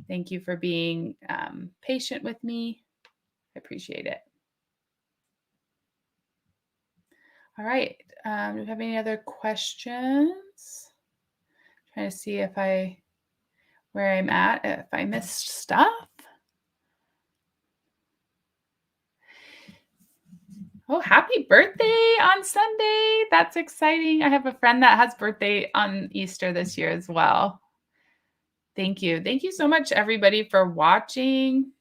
Thank you for being patient with me. I appreciate it. All right. Do we have any other questions? Trying to see where I'm at, if I missed stuff. Oh, happy birthday on Sunday. That's exciting. I have a friend that has birthday on Easter this year as well. Thank you. Thank you so much, everybody, for watching.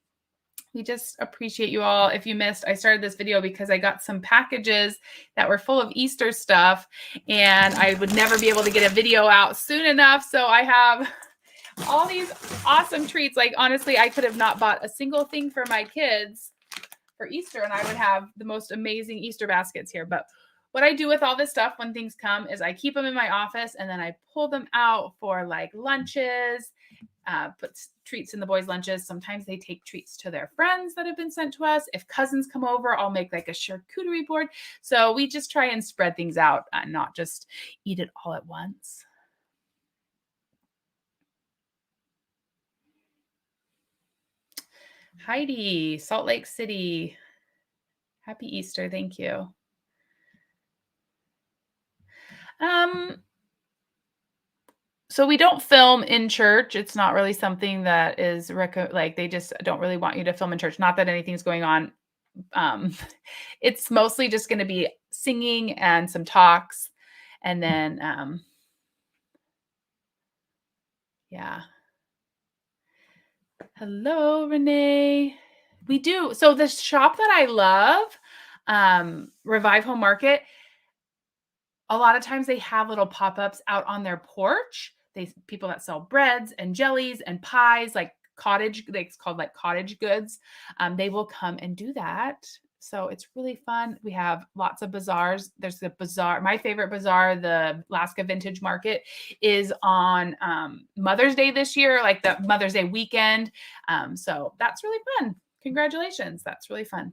We just appreciate you all. If you missed, I started this video because I got some packages that were full of Easter stuff, and I would never be able to get a video out soon enough. So I have all these awesome treats. Like, honestly, I could have not bought a single thing for my kids for Easter, and I would have the most amazing Easter baskets here. But what I do with all this stuff when things come is I keep them in my office, and then I pull them out for like lunches, put treats in the boys' lunches. Sometimes they take treats to their friends that have been sent to us. If cousins come over, I'll make like a charcuterie board. So we just try and spread things out and not just eat it all at once. Heidi, Salt Lake City. Happy Easter. Thank you. So we don't film in church. It's not really something that is like they just don't really want you to film in church. Not that anything's going on. It's mostly just going to be singing and some talks, and then yeah. Hello, Renee. We do. So the shop that I love, Revive Home Market, a lot of times they have little pop-ups out on their porch. People that sell breads and jellies and pies, like it's called like cottage goods. They will come and do that. So it's really fun. We have lots of bazaars. There's the bazaar. My favorite bazaar, the Alaska Vintage Market, is on Mother's Day this year, like the Mother's Day weekend. So that's really fun. Congratulations. That's really fun.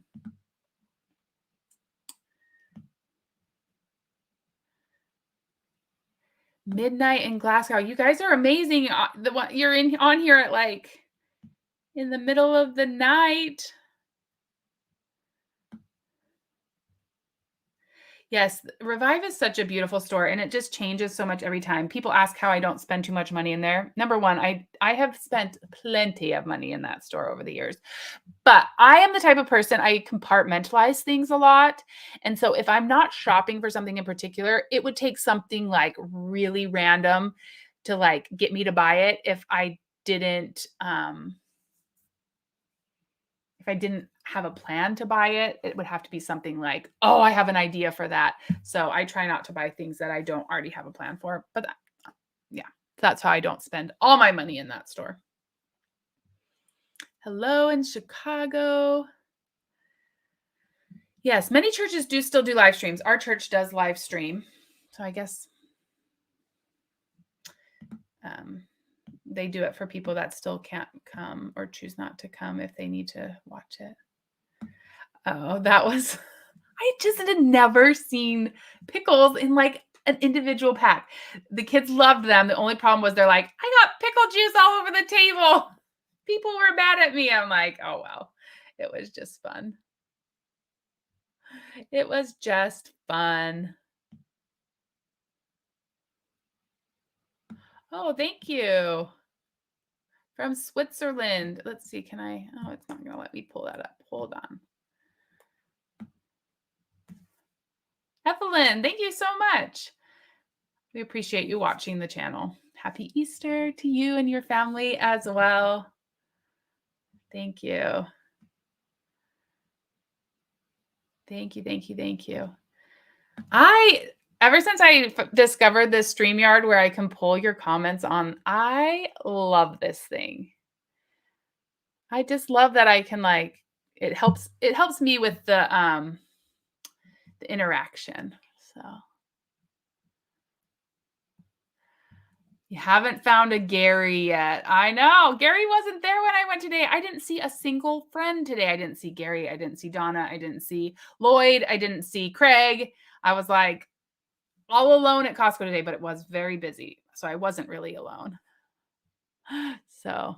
Midnight in Glasgow. You guys are amazing. The one you're on here at like in the middle of the night. Yes, Revive is such a beautiful store, and it just changes so much every time. People ask how I don't spend too much money in there. Number one, I have spent plenty of money in that store over the years. But I am the type of person, I compartmentalize things a lot. And so if I'm not shopping for something in particular, it would take something like really random to like get me to buy it if I didn't have a plan to buy it. It would have to be something like, oh, I have an idea for that. So I try not to buy things that I don't already have a plan for. But yeah, that's how I don't spend all my money in that store. Hello in Chicago. Yes, many churches do still do live streams. Our church does live stream. So I guess they do it for people that still can't come or choose not to come if they need to watch it. Oh, I just had never seen pickles in like an individual pack. The kids loved them. The only problem was they're like, I got pickle juice all over the table. People were mad at me. I'm like, oh, well, it was just fun. It was just fun. Oh, thank you. From Switzerland. Let's see. Oh, it's not going to let me pull that up. Hold on. Evelyn, thank you so much. We appreciate you watching the channel. Happy Easter to you and your family as well. Thank you. Thank you, thank you, thank you. Ever since I discovered this StreamYard where I can pull your comments on, I love this thing. I just love that I can it helps me with the interaction. So you haven't found a Gary yet. I know. Gary wasn't there when I went today. I didn't see a single friend today. I didn't see Gary. I didn't see Donna. I didn't see Lloyd. I didn't see Craig. I was like all alone at Costco today, but it was very busy. So I wasn't really alone. So.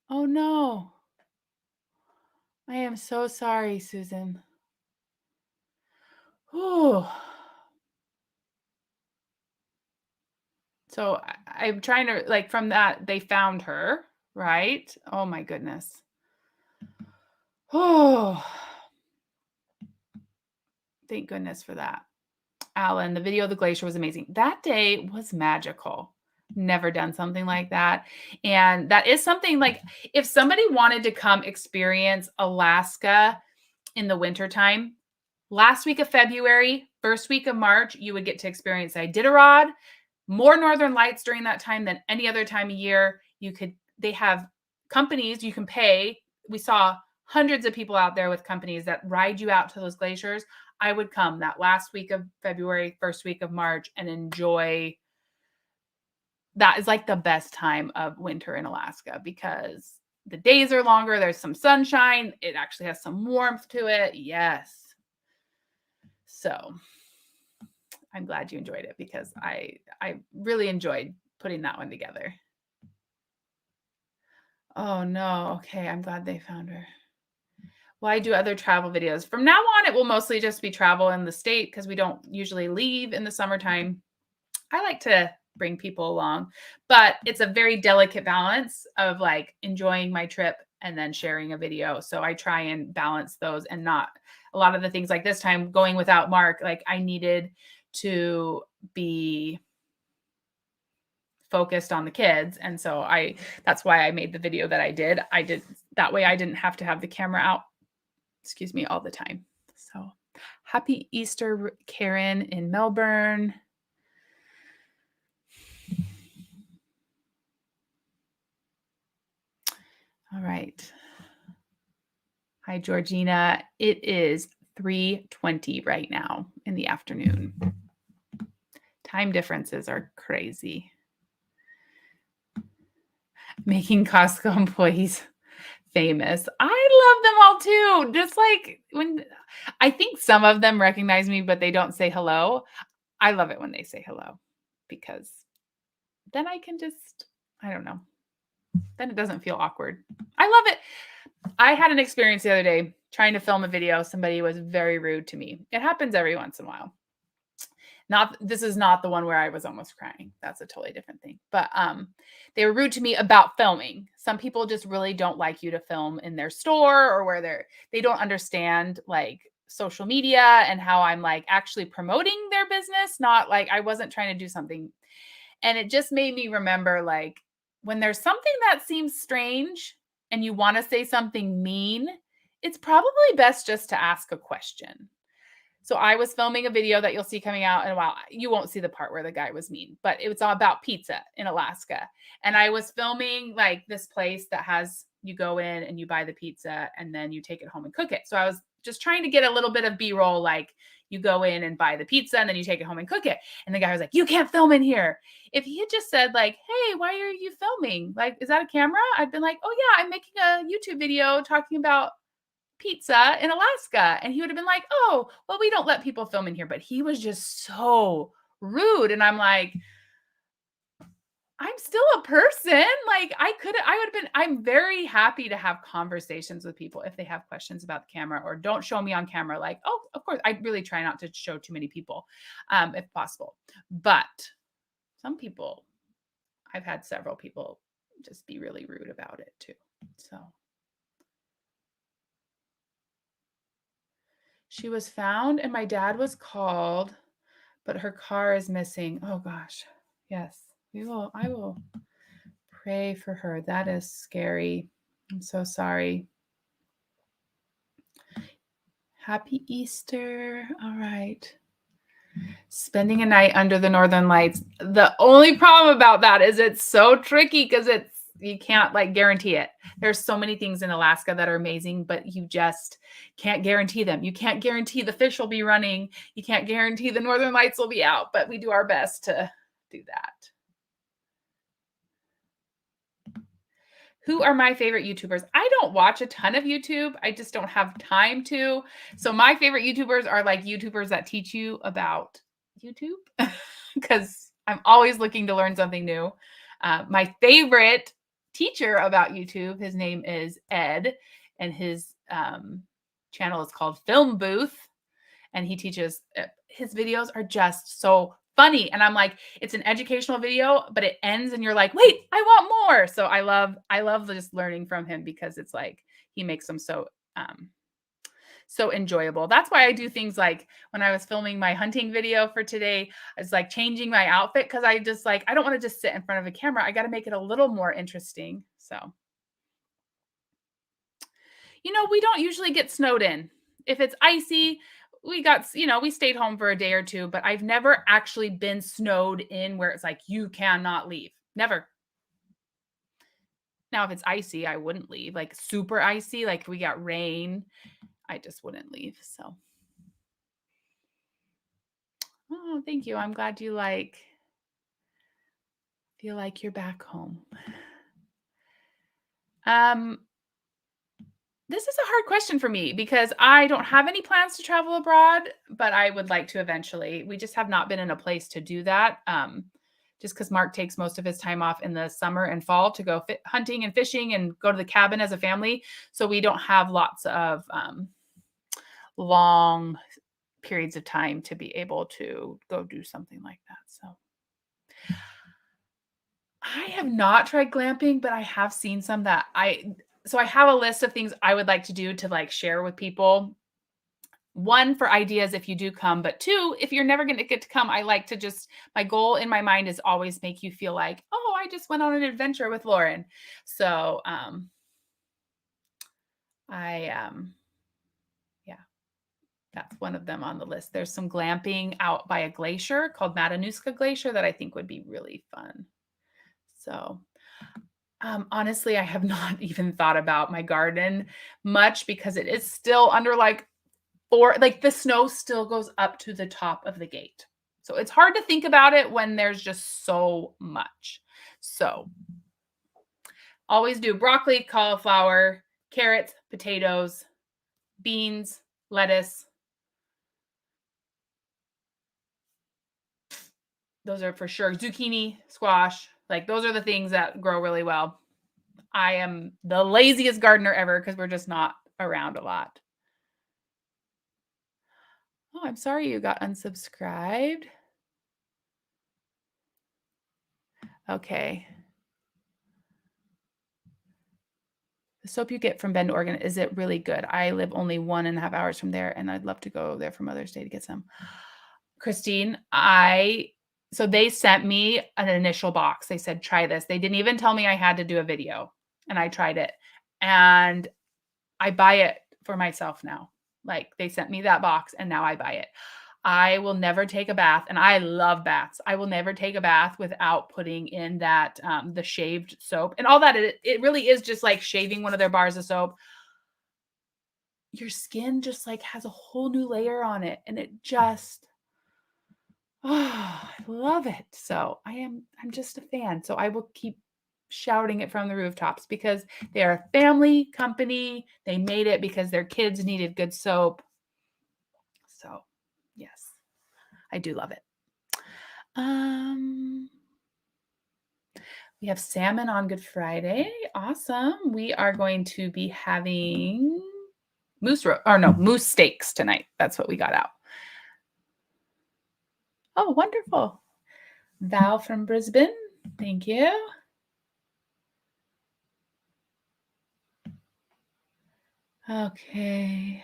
Oh no. I am so sorry, Susan. Oh. So I'm trying to from that, they found her, right? Oh my goodness. Oh, thank goodness for that. Alan, the video of the glacier was amazing. That day was magical. Never done something like that. And that is something like if somebody wanted to come experience Alaska in the wintertime, last week of February, first week of March, you would get to experience Iditarod, more northern lights during that time than any other time of year. They have companies you can pay. We saw hundreds of people out there with companies that ride you out to those glaciers. I would come that last week of February, first week of March, and enjoy. That is like the best time of winter in Alaska because the days are longer. There's some sunshine. It actually has some warmth to it. Yes. So I'm glad you enjoyed it because I really enjoyed putting that one together. Oh no. Okay. I'm glad they found her. Well, I do other travel videos. From now on, it will mostly just be travel in the state because we don't usually leave in the summertime. I like to bring people along, but it's a very delicate balance of like enjoying my trip and then sharing a video. So I try and balance those and not a lot of the things like this time going without Mark. Like I needed to be focused on the kids. And so that's why I made the video that I did. That way I didn't have to have the camera out, all the time. So happy Easter, Karen in Melbourne. All right. Hi, Georgina. It is 3:20 right now in the afternoon. Time differences are crazy. Making Costco employees famous. I love them all too. Just like when I think some of them recognize me, but they don't say hello. I love it when they say hello because then I can I don't know. Then it doesn't feel awkward. I love it. I had an experience the other day trying to film a video. Somebody was very rude to me. It happens every once in a while. This is not the one where I was almost crying. That's a totally different thing. But they were rude to me about filming. Some people just really don't like you to film in their store or where they don't understand like social media and how I'm like actually promoting their business, not like I wasn't trying to do something. And it just made me remember like when there's something that seems strange and you want to say something mean, it's probably best just to ask a question. So I was filming a video that you'll see coming out in a while. You won't see the part where the guy was mean, but it was all about pizza in Alaska. And I was filming like this place that you go in and you buy the pizza and then you take it home and cook it. So I was just trying to get a little bit of B-roll, like you go in and buy the pizza and then you take it home and cook it. And the guy was like, you can't film in here. If he had just said like, hey, why are you filming? Like, is that a camera? I'd been like, oh yeah, I'm making a YouTube video talking about pizza in Alaska. And he would have been like, oh, well, we don't let people film in here. But he was just so rude. And I'm like, I'm still a person. Like I'm very happy to have conversations with people if they have questions about the camera or don't show me on camera. Like, oh, of course, I really try not to show too many people if possible. But some people, I've had several people just be really rude about it too. So. She was found and my dad was called, but her car is missing. Oh gosh. Yes. I will pray for her. That is scary. I'm so sorry. Happy Easter. All right. Spending a night under the northern lights. The only problem about that is it's so tricky because you can't like guarantee it. There's so many things in Alaska that are amazing, but you just can't guarantee them. You can't guarantee the fish will be running. You can't guarantee the northern lights will be out, but we do our best to do that. Who are my favorite YouTubers? I don't watch a ton of YouTube. I just don't have time to. So my favorite YouTubers are like YouTubers that teach you about YouTube because I'm always looking to learn something new. My favorite teacher about YouTube, his name is Ed, and his channel is called Film Booth. And he teaches, his videos are just so funny. And I'm like, it's an educational video, but it ends and you're like, wait, I want more. So I love just learning from him because it's like, he makes them so enjoyable. That's why I do things like when I was filming my hunting video for today, I was like changing my outfit because I don't want to just sit in front of a camera. I got to make it a little more interesting. So, we don't usually get snowed in. If it's icy, we got, we stayed home for a day or two, but I've never actually been snowed in where it's like, you cannot leave. Never. Now, if it's icy, I wouldn't leave. Like super icy, like if we got rain, I just wouldn't leave. So, oh, thank you. I'm glad you feel like you're back home. Um, this is a hard question for me because I don't have any plans to travel abroad, but I would like to eventually. We just have not been in a place to do that. Just because Mark takes most of his time off in the summer and fall to go hunting and fishing and go to the cabin as a family. So we don't have lots of long periods of time to be able to go do something like that. So I have not tried glamping, but I have seen some that I have a list of things I would like to do to like share with people. One, for ideas if you do come, but two, if you're never going to get to come, I like to just, my goal in my mind is always make you feel like, oh, I just went on an adventure with Lauren. So, yeah, that's one of them on the list. There's some glamping out by a glacier called Matanuska Glacier that I think would be really fun. So, honestly, I have not even thought about my garden much because it is still under like the snow still goes up to the top of the gate. So it's hard to think about it when there's just so much. So always do broccoli, cauliflower, carrots, potatoes, beans, lettuce. Those are for sure. Zucchini, squash. Like those are the things that grow really well. I am the laziest gardener ever because we're just not around a lot. Oh, I'm sorry you got unsubscribed. Okay. The soap you get from Bend, Oregon, is it really good? I live only 1.5 hours from there, and I'd love to go there for Mother's Day to get some. Christine, so they sent me an initial box. They said, try this. They didn't even tell me I had to do a video, and I tried it. And I buy it for myself now. Like they sent me that box, and now I buy it. I will never take a bath, and I love baths. I will never take a bath without putting in that the shaved soap and all that. It really is just like shaving one of their bars of soap. Your skin just like has a whole new layer on it, and it just I love it. So I'm just a fan. So I will keep shouting it from the rooftops because they are a family company. They made it because their kids needed good soap. So yes, I do love it. We have salmon on Good Friday. Awesome. We are going to be having moose steaks tonight. That's what we got out. Oh, wonderful. Val from Brisbane. Thank you. Okay.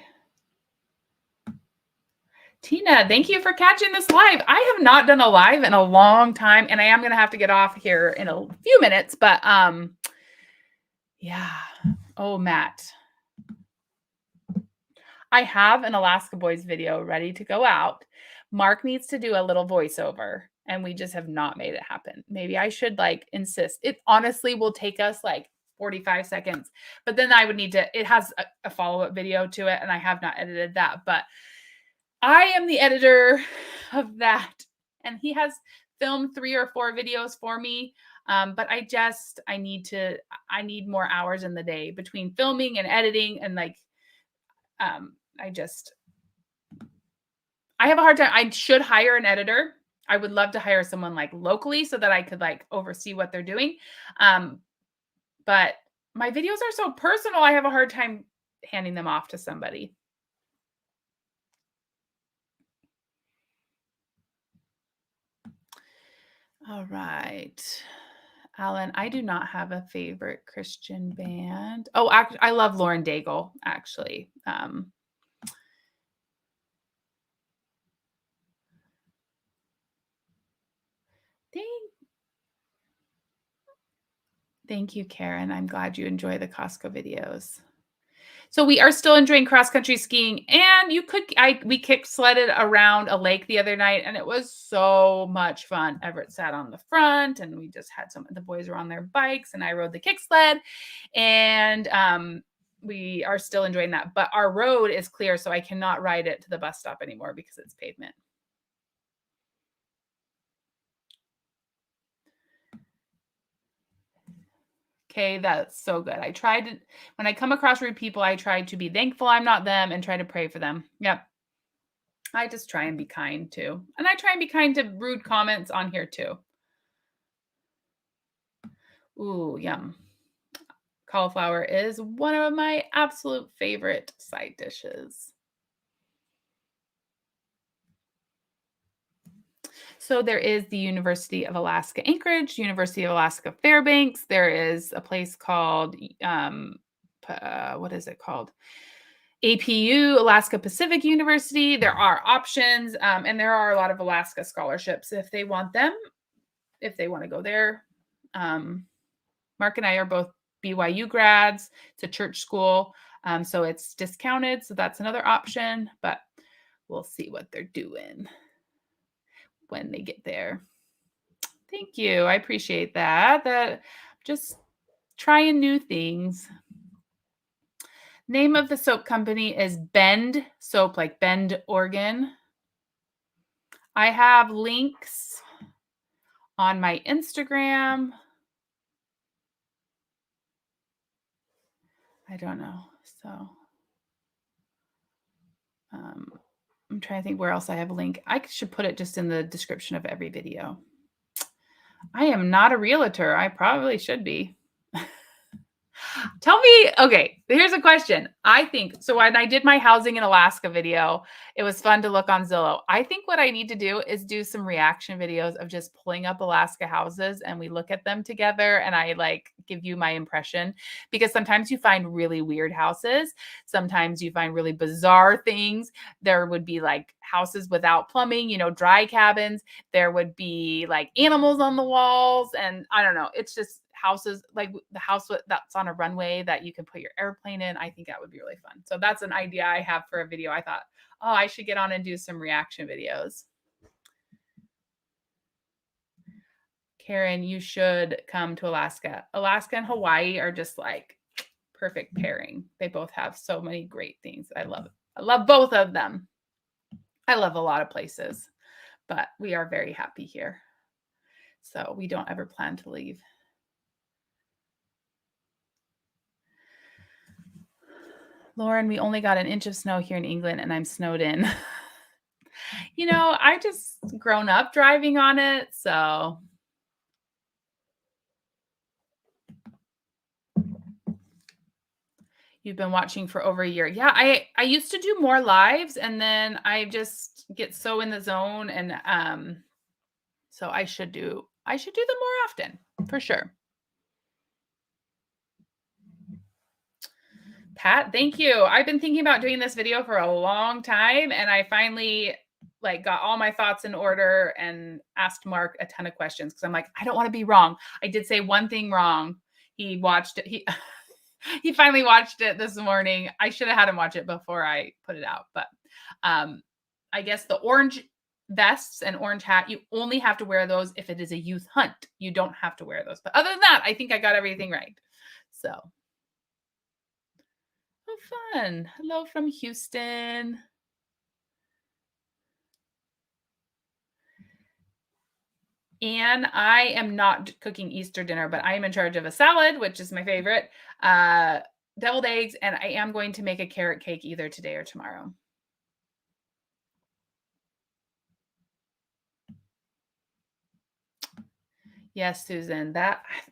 Tina, thank you for catching this live. I have not done a live in a long time, and I am going to have to get off here in a few minutes, but yeah. Oh, Matt. I have an Alaska Boys video ready to go out. Mark needs to do a little voiceover, and we just have not made it happen. Maybe I should like insist. It honestly will take us like 45 seconds, but then I would need to, it has a follow-up video to it, and I have not edited that, but I am the editor of that, and he has filmed 3 or 4 videos for me. But I need more hours in the day between filming and editing, and like, I have a hard time. I should hire an editor. I would love to hire someone like locally so that I could like oversee what they're doing. But my videos are so personal. I have a hard time handing them off to somebody. All right. Alan, I do not have a favorite Christian band. Oh, I love Lauren Daigle, actually. Thank you, Karen. I'm glad you enjoy the Costco videos. So we are still enjoying cross country skiing, and we kick sledded around a lake the other night, and it was so much fun. Everett sat on the front, and we just had the boys were on their bikes, and I rode the kick sled, and we are still enjoying that. But our road is clear, so I cannot ride it to the bus stop anymore because it's pavement. Okay, that's so good. When I come across rude people, I try to be thankful I'm not them and try to pray for them. Yep. I just try and be kind too. And I try and be kind to rude comments on here too. Ooh, yum. Cauliflower is one of my absolute favorite side dishes. So there is the University of Alaska Anchorage, University of Alaska Fairbanks. There is a place called, what is it called? APU, Alaska Pacific University. There are options, and there are a lot of Alaska scholarships if they want them, if they want to go there. Mark and I are both BYU grads. It's a church school, so it's discounted. So that's another option, but we'll see what they're doing when they get there. Thank you. I appreciate that. That just trying new things. Name of the soap company is Bend Soap, like Bend, Oregon. I have links on my Instagram. I don't know. So I'm trying to think where else I have a link. I should put it just in the description of every video. I am not a realtor. I probably should be. Tell me, okay, here's a question. I think, so when I did my housing in Alaska video, it was fun to look on Zillow. I think what I need to do is do some reaction videos of just pulling up Alaska houses and we look at them together and I like give you my impression, because sometimes you find really weird houses. Sometimes you find really bizarre things. There would be like houses without plumbing, dry cabins. There would be like animals on the walls, and I don't know. It's just houses, like the house that's on a runway that you can put your airplane in. I think that would be really fun. So that's an idea I have for a video. I thought, oh, I should get on and do some reaction videos. Karen, you should come to Alaska. Alaska and Hawaii are just like perfect pairing. They both have so many great things. I love it. I love both of them. I love a lot of places, but we are very happy here. So we don't ever plan to leave. Lauren, we only got an inch of snow here in England and I'm snowed in. I just grown up driving on it. So you've been watching for over a year. Yeah, I used to do more lives and then I just get so in the zone, and so I should do them more often for sure. Pat, thank you. I've been thinking about doing this video for a long time, and I finally got all my thoughts in order and asked Mark a ton of questions because I'm like, I don't want to be wrong. I did say one thing wrong. He watched it. He finally watched it this morning. I should have had him watch it before I put it out, but I guess the orange vests and orange hat, you only have to wear those if it is a youth hunt. You don't have to wear those. But other than that, I think I got everything right. So fun. Hello from Houston. And I am not cooking Easter dinner, but I am in charge of a salad, which is my favorite, deviled eggs, and I am going to make a carrot cake either today or tomorrow. Yes, Susan,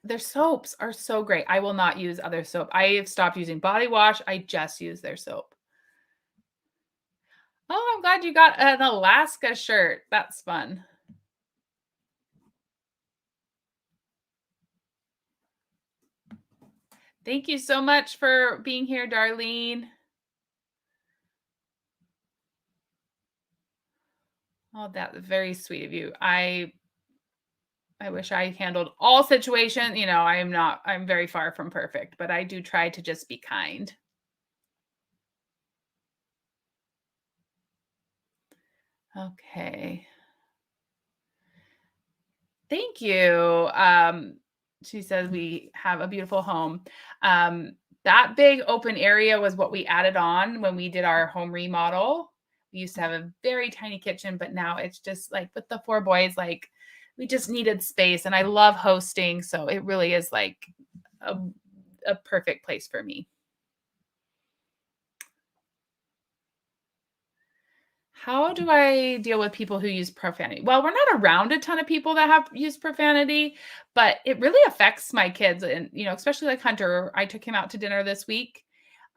their soaps are so great. I will not use other soap. I have stopped using body wash. I just use their soap. Oh, I'm glad you got an Alaska shirt. That's fun. Thank you so much for being here, Darlene. Oh, that's very sweet of you. I wish I handled all situations. I'm very far from perfect, but I do try to just be kind. Okay. Thank you. She says we have a beautiful home. Um, that big open area was what we added on when we did our home remodel. We used to have a very tiny kitchen, but now it's just like with the four boys, like we just needed space. And I love hosting. So it really is like a, a perfect place for me. How do I deal with people who use profanity? Well, we're not around a ton of people that have used profanity, but it really affects my kids and, especially like Hunter. I took him out to dinner this week.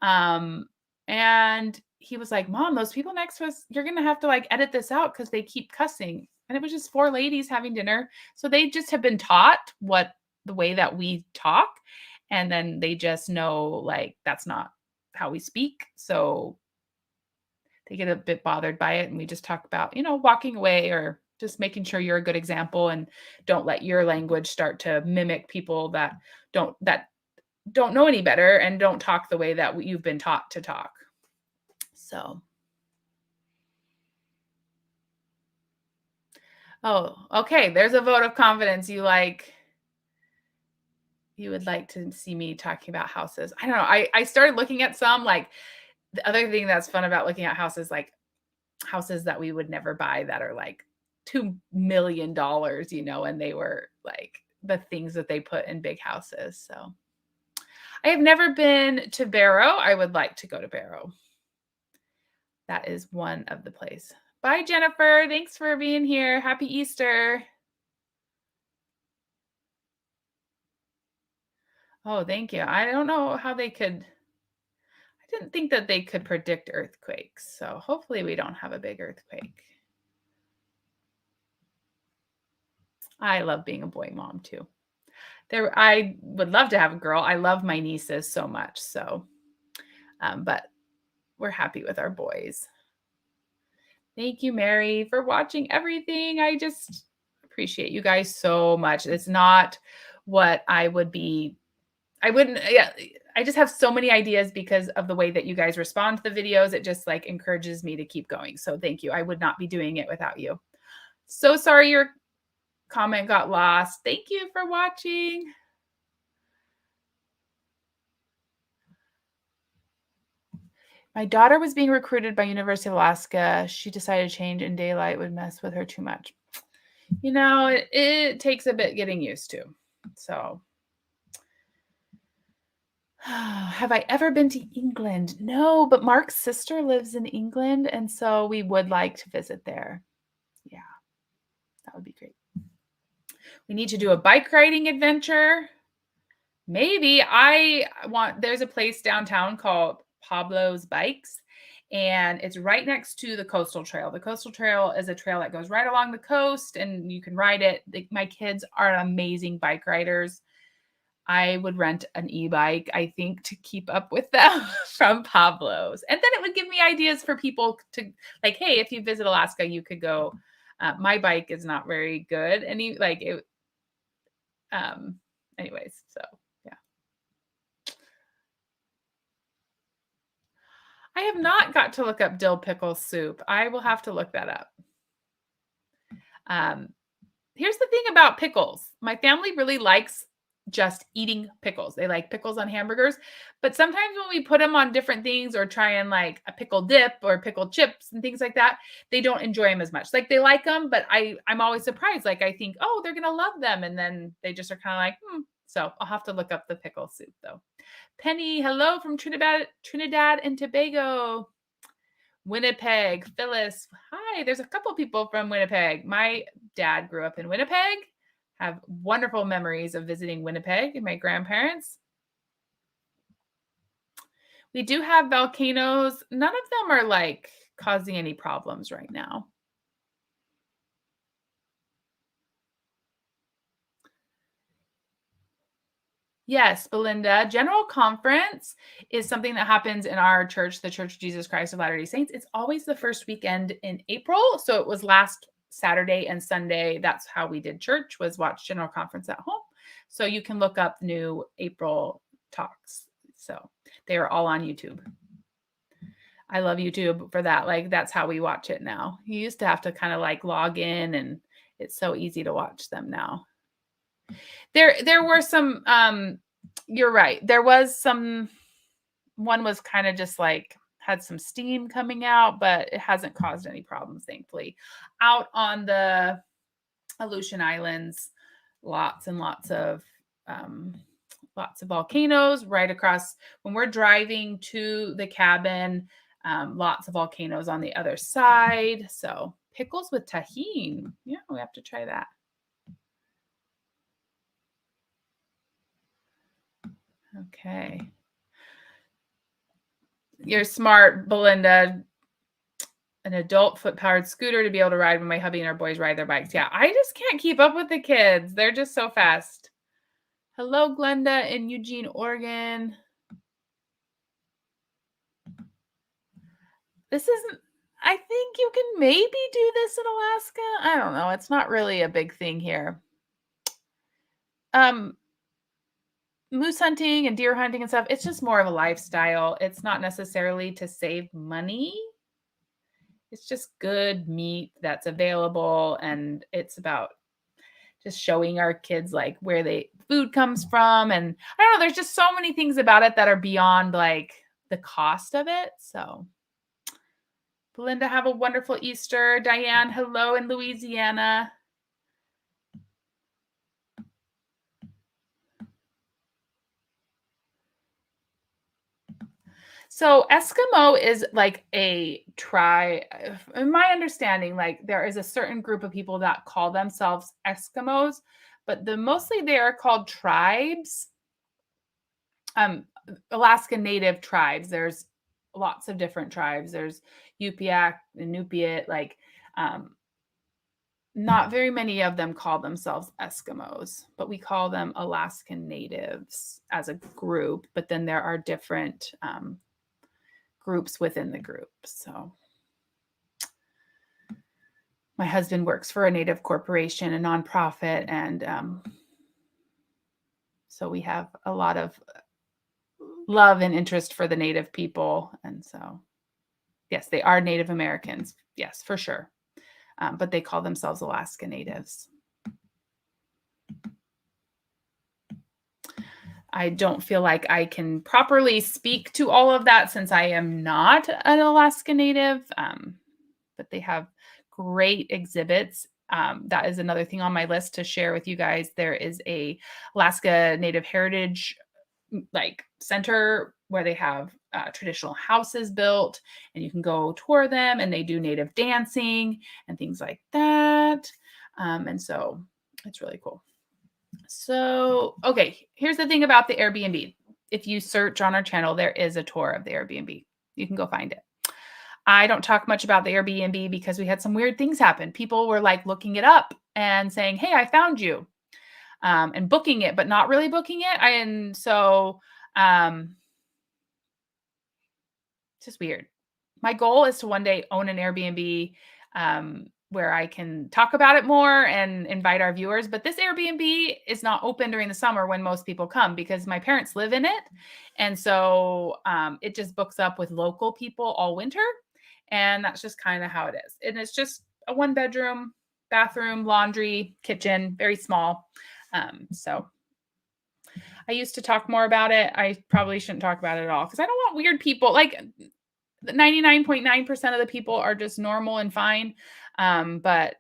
Um, and he was like, "Mom, those people next to us, you're going to have to like edit this out because they keep cussing." And it was just four ladies having dinner. So they just have been taught the way that we talk. And then they just know like that's not how we speak. So they get a bit bothered by it, and we just talk about, walking away or just making sure you're a good example and don't let your language start to mimic people that don't know any better and don't talk the way that you've been taught to talk. So, oh, okay, there's a vote of confidence. You would like to see me talking about houses. I don't know. I started looking at some, like, the other thing that's fun about looking at houses, like houses that we would never buy that are like $2 million, and they were like the things that they put in big houses. So I have never been to Barrow. I would like to go to Barrow. That is one of the place. Bye, Jennifer. Thanks for being here. Happy Easter. Oh, thank you. I don't know how I didn't think that they could predict earthquakes. So hopefully we don't have a big earthquake. I love being a boy mom too. I would love to have a girl. I love my nieces so much. So, but we're happy with our boys. Thank you, Mary, for watching everything. I just appreciate you guys so much. It's not what I wouldn't, yeah, I just have so many ideas because of the way that you guys respond to the videos. It just like encourages me to keep going. So thank you. I would not be doing it without you. So sorry your comment got lost. Thank you for watching. My daughter was being recruited by University of Alaska. She decided to change and daylight would mess with her too much. It takes a bit getting used to. So, have I ever been to England? No, but Mark's sister lives in England, and so we would like to visit there. Yeah, that would be great. We need to do a bike riding adventure. Maybe there's a place downtown called Pablo's Bikes, and it's right next to the Coastal Trail. The Coastal Trail is a trail that goes right along the coast, and you can ride it. My kids are amazing bike riders. I would rent an e-bike, I think, to keep up with them from Pablo's. And then it would give me ideas for people to, like, hey, if you visit Alaska, you could go. My bike is not very good. Anyways, so yeah. I have not got to look up dill pickle soup. I will have to look that up. Here's the thing about pickles. My family really likes just eating pickles. They like pickles on hamburgers, but sometimes when we put them on different things or try and like a pickle dip or pickled chips and things like that, they don't enjoy them as much. Like they like them, but I'm always surprised. Like I think, oh, they're gonna love them, and then they just are kind of like, So I'll have to look up the pickle soup though. Penny, hello from Trinidad and Tobago. Winnipeg, Phyllis. Hi, there's a couple people from Winnipeg. My dad grew up in Winnipeg. Have wonderful memories of visiting Winnipeg and my grandparents. We do have volcanoes. None of them are like causing any problems right now. Yes, Belinda. General Conference is something that happens in our church, the Church of Jesus Christ of Latter-day Saints. It's always the first weekend in April. So it was last Saturday and Sunday. That's how we did church, was watch General Conference at home. So you can look up new April talks. So they are all on YouTube. I love YouTube for that. Like, that's how we watch it now. You used to have to kind of like log in, and it's so easy to watch them now. There were some you're right. There was some one was kind of just like had some steam coming out, but it hasn't caused any problems, thankfully. Out on the Aleutian Islands, lots and um, lots of volcanoes right across. When we're driving to the cabin, lots of volcanoes on the other side. So pickles with tahine. Yeah, we have to try that. Okay. You're smart, Belinda. An adult foot-powered scooter to be able to ride when my hubby and our boys ride their bikes. Yeah, I just can't keep up with the kids. They're just so fast. Hello, Glenda in Eugene, Oregon. This isn't, I think you can maybe do this in Alaska. I don't know. It's not really a big thing here. Moose hunting and deer hunting and stuff, it's just more of a lifestyle. It's not necessarily to save money. It's just good meat that's available, and it's about just showing our kids like where they food comes from. And I don't know, there's just so many things about it that are beyond like the cost of it. So Belinda, have a wonderful Easter. Diane, hello in Louisiana. So Eskimo is like a in my understanding, like there is a certain group of people that call themselves Eskimos, but mostly they are called tribes. Alaska Native tribes. There's lots of different tribes. There's Yupiaq, Inupiat, like not very many of them call themselves Eskimos, but we call them Alaskan Natives as a group. But then there are different groups within the group. So my husband works for a Native corporation, a nonprofit, and so we have a lot of love and interest for the Native people. And so, yes, they are Native Americans. Yes, for sure. But they call themselves Alaska Natives. I don't feel like I can properly speak to all of that since I am not an Alaska Native, but they have great exhibits. That is another thing on my list to share with you guys. There is a Alaska Native Heritage like center where they have traditional houses built, and you can go tour them, and they do Native dancing and things like that. And so it's really cool. So, okay, here's the thing about the Airbnb. If you search on our channel, there is a tour of the Airbnb. You can go find it. I don't talk much about the Airbnb because we had some weird things happen. People were like looking it up and saying, "Hey, I found you," and booking it, but not really booking it. And so it's just weird. My goal is to one day own an Airbnb where I can talk about it more and invite our viewers. But this Airbnb is not open during the summer when most people come because my parents live in it. And so it just books up with local people all winter. And that's just kind of how it is. And it's just a 1-bedroom, bathroom, laundry, kitchen, very small. So I used to talk more about it. I probably shouldn't talk about it at all because I don't want weird people. Like 99.9% of the people are just normal and fine. But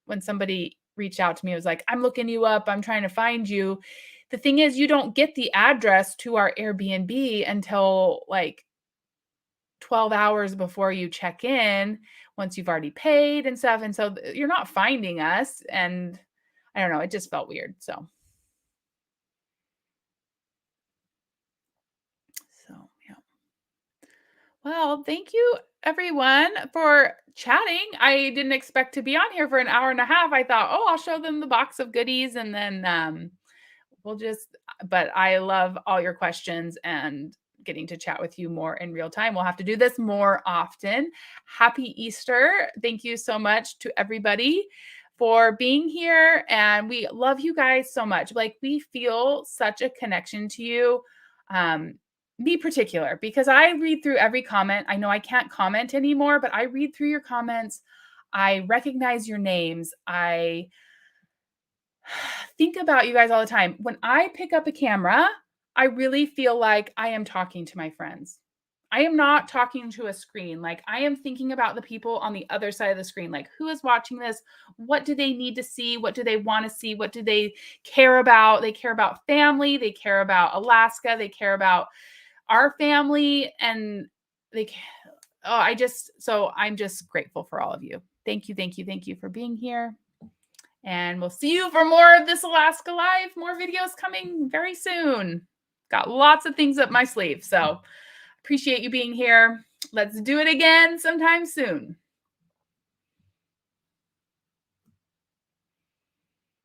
when somebody reached out to me, it was like, "I'm looking you up. I'm trying to find you." The thing is, you don't get the address to our Airbnb until like 12 hours before you check in, once you've already paid and stuff. And so you're not finding us. And I don't know, it just felt weird. So yeah. Well, thank you everyone for chatting. I didn't expect to be on here for an hour and a half. I thought, oh, I'll show them the box of goodies and then we'll just, but I love all your questions and getting to chat with you more in real time. We'll have to do this more often. Happy Easter. Thank you so much to everybody for being here. And we love you guys so much. Like we feel such a connection to you. be particular, because I read through every comment. I know I can't comment anymore, but I read through your comments. I recognize your names. I think about you guys all the time. When I pick up a camera, I really feel like I am talking to my friends. I am not talking to a screen. Like, I am thinking about the people on the other side of the screen. Like, who is watching this? What do they need to see? What do they want to see? What do they care about? They care about family. They care about Alaska. They care about our family. And they, I'm just grateful for all of you. Thank you. Thank you. Thank you for being here. And we'll see you for more of this Alaska Live. More videos coming very soon. Got lots of things up my sleeve. So appreciate you being here. Let's do it again sometime soon.